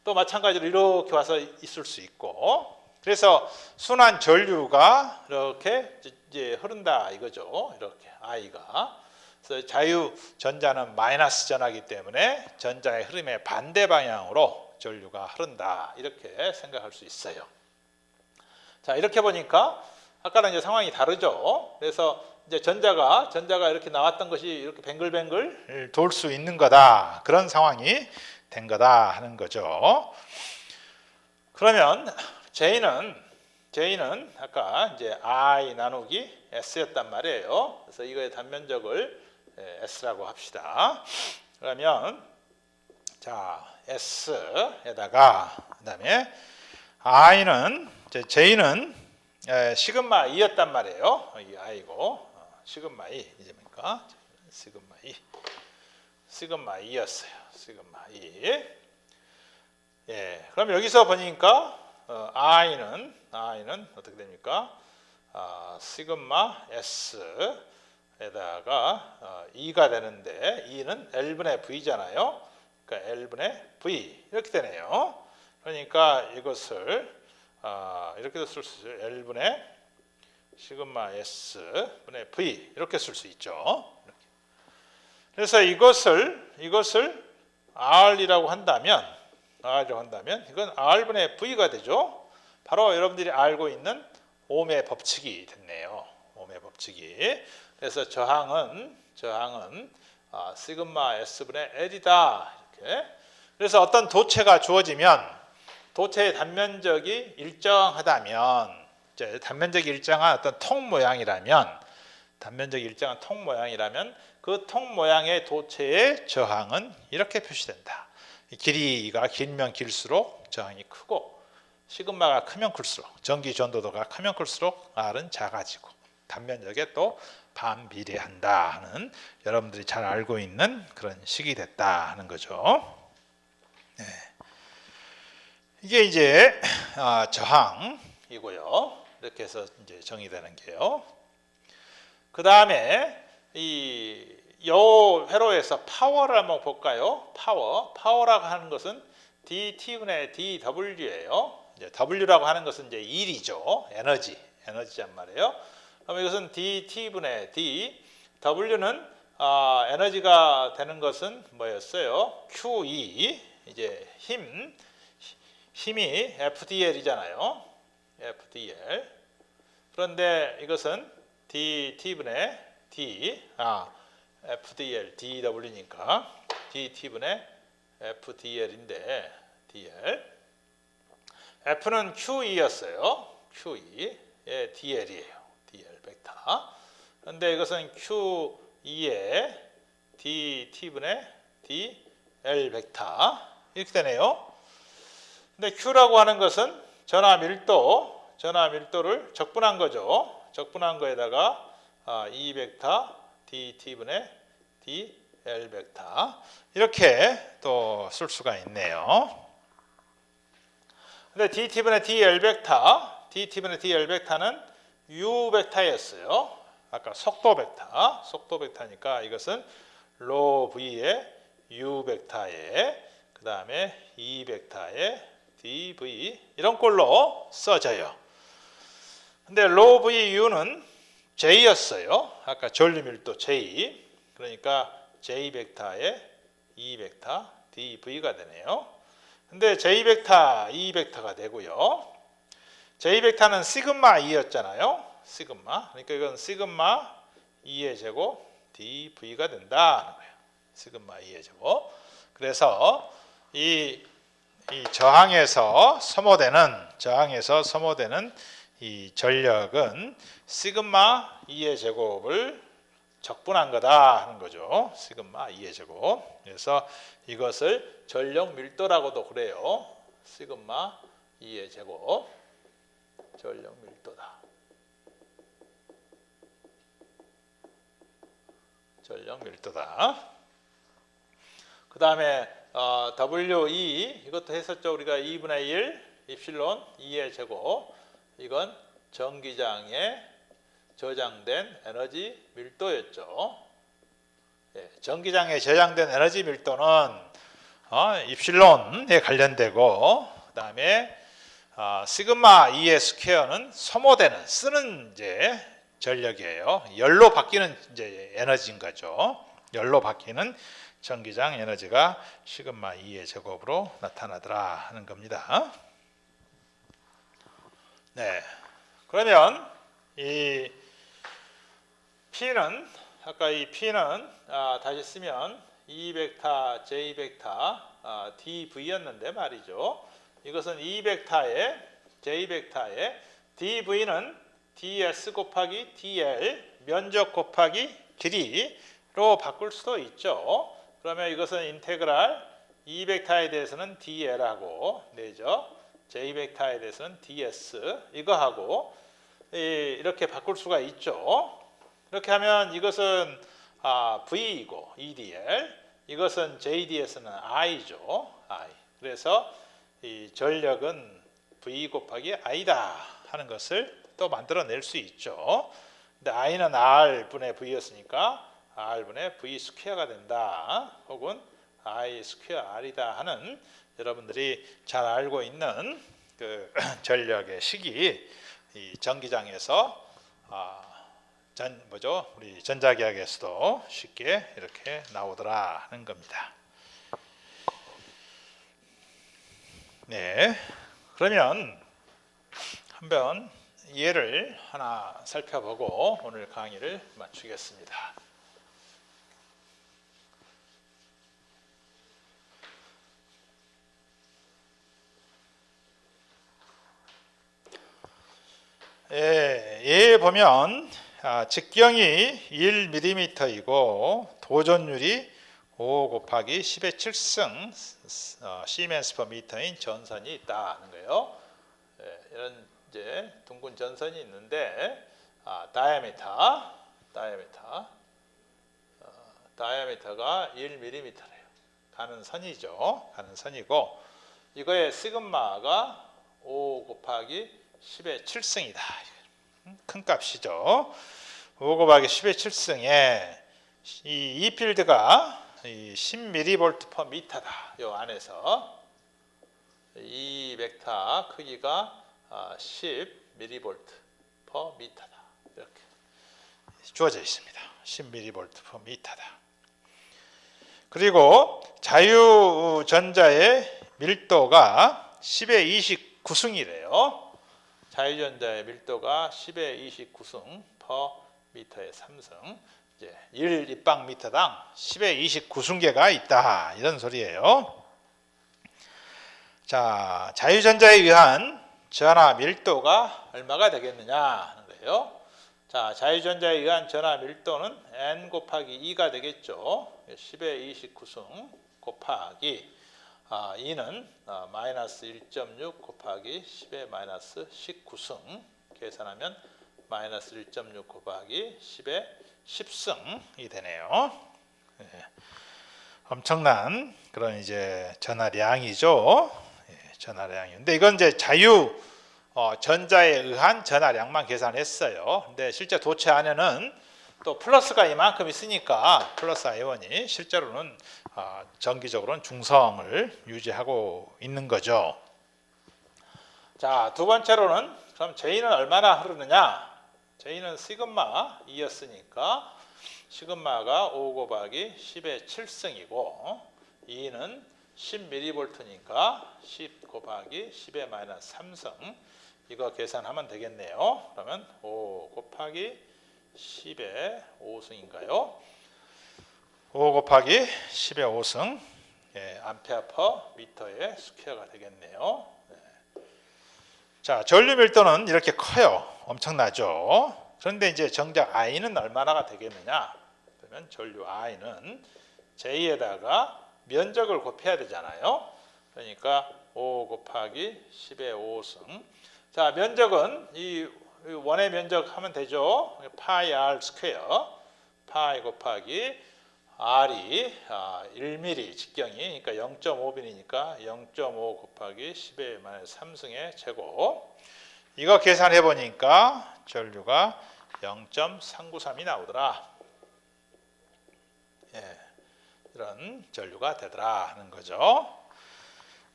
또 마찬가지로 이렇게 와서 있을 수 있고 그래서 순환 전류가 이렇게 이제 흐른다 이거죠. 이렇게 I가. 그래서 자유 전자는 마이너스 전하기 때문에 전자의 흐름의 반대 방향으로 전류가 흐른다 이렇게 생각할 수 있어요. 자 이렇게 보니까 아까랑 이제 상황이 다르죠. 그래서 이제 전자가 이렇게 나왔던 것이 이렇게 뱅글뱅글 돌 수 있는 거다 그런 상황이 된 거다 하는 거죠. 그러면 J는 아까 이제 I 나누기 S였단 말이에요. 그래서 이거의 단면적을 S라고 합시다. 그러면 자 S에다가 그다음에 I는 J는 시그마 2였단 말이에요. 이 I고 시그마 2 이제 뭡니까? 시그마 2였어요. 시그마 2. 예, 그럼 여기서 보니까 I는 어떻게 됩니까? 시그마 S에다가 2가 되는데 2는 L분의 V잖아요. 그러니까 L분의 V 이렇게 되네요. 그러니까 이것을 이렇게도 쓸 수 있어요. L분의 시그마 S분의 V 이렇게 쓸 수 있죠. 이렇게. 그래서 이것을 R이라고 한다면 이건 R분의 V가 되죠. 바로 여러분들이 알고 있는 옴의 법칙이 됐네요. 옴의 법칙이. 그래서 저항은 시그마 S분의 L이다. 이렇게. 그래서 어떤 도체가 주어지면 도체의 단면적이 일정하다면 단면적이 일정한 어떤 통 모양이라면 그 통 모양의 도체의 저항은 이렇게 표시된다. 길이가 길면 길수록 저항이 크고 시그마가 크면 클수록 전기 전도도가 크면 클수록 R은 작아지고 단면적에 또 반비례한다 하는 여러분들이 잘 알고 있는 그런 식이 됐다 하는 거죠. 네. 이게 이제 저항이고요. 이렇게 해서 이제 정의되는 게요. 그 다음에 요 회로에서 파워를 한번 볼까요? 파워라고 하는 것은 dT분의 dW예요. W라고 하는 것은 이제 일이죠. 에너지란 말이에요. 그럼 이것은 dT분의 d, W는 에너지가 되는 것은 뭐였어요? QE, 이제 힘이 FDL이잖아요. FDL. 그런데 이것은 dT분의 d, FDL, dW니까 dT분의 FDL인데 dl. F는 QE였어요. QE의 DL이에요. DL 벡터. 그런데 이것은 QE의 dt분의 dl 벡터 이렇게 되네요. 근데 Q라고 하는 것은 전하 밀도를 적분한 거죠. 적분한 거에다가 E 벡터 dt분의 dl 벡터 이렇게 또 쓸 수가 있네요. 근데 dt분의 dl 벡터는 u 벡터였어요. 아까 속도 벡터니까 이것은 로 v의 u 벡터에 그 다음에 e 벡터에 dv 이런 꼴로 써져요. 근데 로 v u는 j였어요. 아까 전류 밀도 j. 그러니까 j 벡터에 e 벡터 dv가 되네요. 근데 j 벡터 e 벡터가 되고요. j 벡터는 시그마 2였잖아요. 시그마. 그러니까 이건 시그마 2의 제곱 dv가 된다. 시그마 2의 제곱. 그래서 이 저항에서 소모되는 이 전력은 시그마 2의 제곱을 적분한 거다 하는 거죠. 시그마 2의 제곱. 그래서 이것을 전력 밀도라고도 그래요. 시그마 2의 제곱. 전력 밀도다. 전력 밀도다. 그 다음에 WE 이것도 했었죠. 우리가 2분의 1 입실론 2의 제곱. 이건 전기장에 저장된 에너지 밀도였죠. 예, 전기장에 저장된 에너지 밀도는 입실론에 관련되고, 그 다음에 시그마 2의 스퀘어는 쓰는 이제 전력이에요. 열로 바뀌는 이제 에너지인 거죠. 열로 바뀌는 전기장 에너지가 시그마 2의 제곱으로 나타나더라 하는 겁니다. 네, 그러면 이 P는 아까 이 P는 다시 쓰면 E 벡터, J 벡터, dV였는데 말이죠. 이것은 E 벡터에 J 벡터에 dV는 ds 곱하기 dl 면적 곱하기 길이로 바꿀 수도 있죠. 그러면 이것은 인테그랄 E 벡터에 대해서는 dl하고 내죠. J 벡터에 대해서는 ds 이거하고 이렇게 바꿀 수가 있죠. 이렇게 하면 이것은 V이고 EDL, 이것은 JDS는 I죠. I. 그래서 이 전력은 V 곱하기 I다 하는 것을 또 만들어낼 수 있죠. 근데 I는 R분의 V였으니까 R분의 V 스퀘어가 된다. 혹은 I 스퀘어 R이다 하는 여러분들이 잘 알고 있는 그 전력의 식이 이 전기장에서 우리 전자기학에서도 쉽게 이렇게 나오더라 하는 겁니다. 네, 그러면 한번 예를 하나 살펴보고 오늘 강의를 마치겠습니다. 예 보면 직경이 1mm이고 도전율이 5 곱하기 10의 7승 시멘스 퍼 미터인 전선이 있다는 거예요. 이런 이제 둥근 전선이 있는데 다이아미터가 1mm래요. 가는 선이죠. 가는 선이고 이거의 시그마가 5 곱하기 10의 7승이다. 큰 값이죠. 5 곱하기 10의 7승에 이 필드가 10mV per m다. 요 안에서 이 벡터 크기가 10mV per m다. 이렇게 주어져 있습니다. 10mV per m다. 그리고 자유전자의 밀도가 10의 29승이래요. 자유전자의 밀도가 10의 29승 per 미터의 3승. 이제 1입방미터당 10의 29승계가 있다. 이런 소리예요. 자, 자유전자에 의한 전하 밀도가 얼마가 되겠느냐 하는 거예요. 자, 자유전자에 의한 전하 밀도는 n 곱하기 2가 되겠죠. 10의 29승 곱하기 2는 마이너스 1.6 곱하기 10의 마이너스 19승 계산하면 마이너스 1.6 곱하기 10의 10승이 되네요. 예, 엄청난 그런 이제 전하량이죠. 예, 전하량인데 이건 이제 자유 전자에 의한 전하량만 계산했어요. 근데 실제 도체 안에는 또 플러스가 이만큼 있으니까 플러스 아이온이 실제로는 정기적으로는 중성을 유지하고 있는 거죠. 자, 두 번째로는 그럼 J는 얼마나 흐르느냐? J는 시그마 2였으니까 시그마가 5 곱하기 10의 7승이고 2는 10mV니까 10 곱하기 10의 마이너스 3승 이거 계산하면 되겠네요. 그러면 5 곱하기 10의 5승인가요? 5 곱하기 10의 5승 예, 암페어 퍼 미터의 스퀘어가 되겠네요. 네. 자, 전류 밀도는 이렇게 커요. 엄청나죠. 그런데 이제 정작 I는 얼마나가 되겠느냐? 그러면 전류 I는 J에다가 면적을 곱해야 되잖아요. 그러니까 5 곱하기 10의 5승. 자, 면적은 이 원의 면적 하면 되죠. 파이 R 스퀘어. 파이 곱하기 R이 1mm 직경이 그러니까 0.5mm니까 0.5 곱하기 10의 마이너스 3승의 제곱. 이거 계산해 보니까 전류가 0.393이 나오더라. 예, 이런 전류가 되더라 하는 거죠.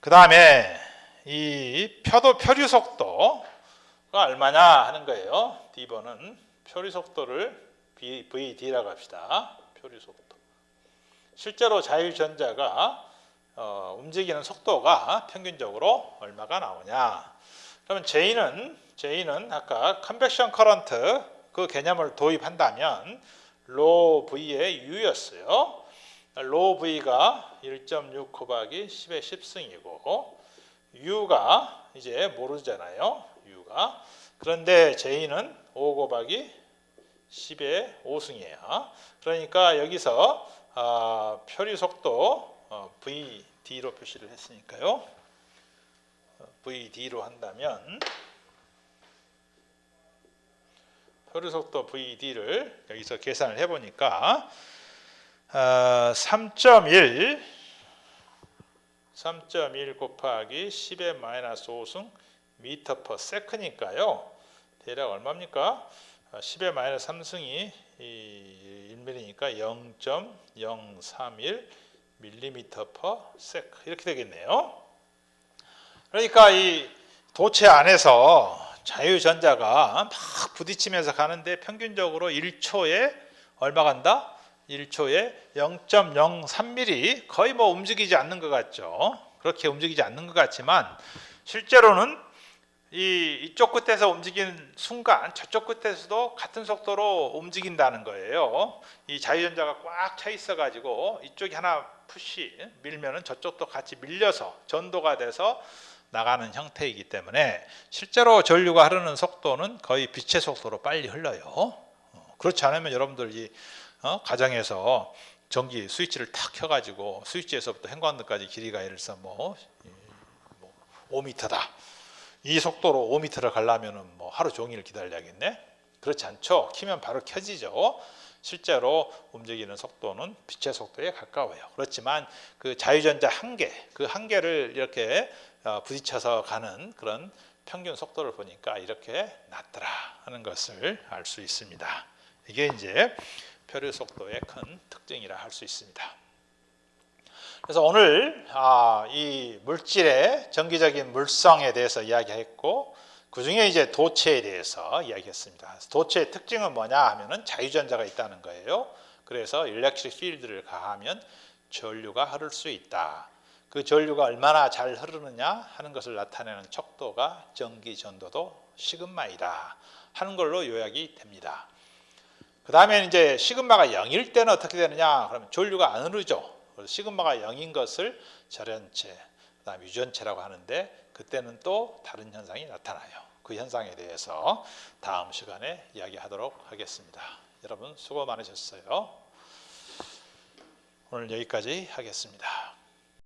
그 다음에 이 표류 속도가 얼마냐 하는 거예요. D번은 표류 속도를 VD라고 합시다. 표류 속도. 실제로 자유전자가 움직이는 속도가 평균적으로 얼마가 나오냐. 그러면 J는 아까 컨벡션 커런트 그 개념을 도입한다면 로 V의 U였어요. 로 V가 1.6 곱하기 10의 10승이고 U가 이제 모르잖아요. U가. 그런데 J는 5 곱하기 10의 5승이에요. 그러니까 여기서 표류 속도 VD로 표시를 했으니까요. VD로 한다면 표류 속도 VD를 여기서 계산을 해보니까 3.1 곱하기 10의 마이너스 5승 미터 퍼 세크니까요. 대략 얼마입니까? 10의 마이너스 3승이 1mm니까 0.031 밀리미터 퍼 세크 이렇게 되겠네요. 그러니까 이 도체 안에서 자유전자가 막 부딪히면서 가는데 평균적으로 1초에 얼마 간다? 1초에 0.03mm 거의 뭐 움직이지 않는 것 같죠. 그렇게 움직이지 않는 것 같지만 실제로는 이쪽 끝에서 움직이는 순간 저쪽 끝에서도 같은 속도로 움직인다는 거예요. 이 자유전자가 꽉 차 있어 가지고 이쪽이 하나 푸시 밀면은 저쪽도 같이 밀려서 전도가 돼서 나가는 형태이기 때문에 실제로 전류가 흐르는 속도는 거의 빛의 속도로 빨리 흘러요. 그렇지 않으면 여러분들 가정에서 전기 스위치를 탁 켜가지고 스위치에서부터 행관등까지 길이가 예를 들어서 5m다. 이 속도로 5m를 가려면 하루 종일 기다려야겠네. 그렇지 않죠. 키면 바로 켜지죠. 실제로 움직이는 속도는 빛의 속도에 가까워요. 그렇지만 그 자유전자 그 한계를 이렇게 부딪혀서 가는 그런 평균 속도를 보니까 이렇게 낮더라 하는 것을 알 수 있습니다. 이게 이제 표류 속도의 큰 특징이라 할 수 있습니다. 그래서 오늘 이 물질의 정기적인 물성에 대해서 이야기했고 그 중에 이제 도체에 대해서 이야기했습니다. 도체의 특징은 뭐냐 하면은 자유전자가 있다는 거예요. 그래서 일렉트릭 필드를 가하면 전류가 흐를 수 있다. 그 전류가 얼마나 잘 흐르느냐 하는 것을 나타내는 척도가 전기 전도도 시그마이다 하는 걸로 요약이 됩니다. 그 다음에 이제 시그마가 0일 때는 어떻게 되느냐? 그러면 전류가 안 흐르죠. 그래서 시그마가 0인 것을 절연체, 그다음 유전체라고 하는데 그때는 또 다른 현상이 나타나요. 그 현상에 대해서 다음 시간에 이야기하도록 하겠습니다. 여러분 수고 많으셨어요. 오늘 여기까지 하겠습니다.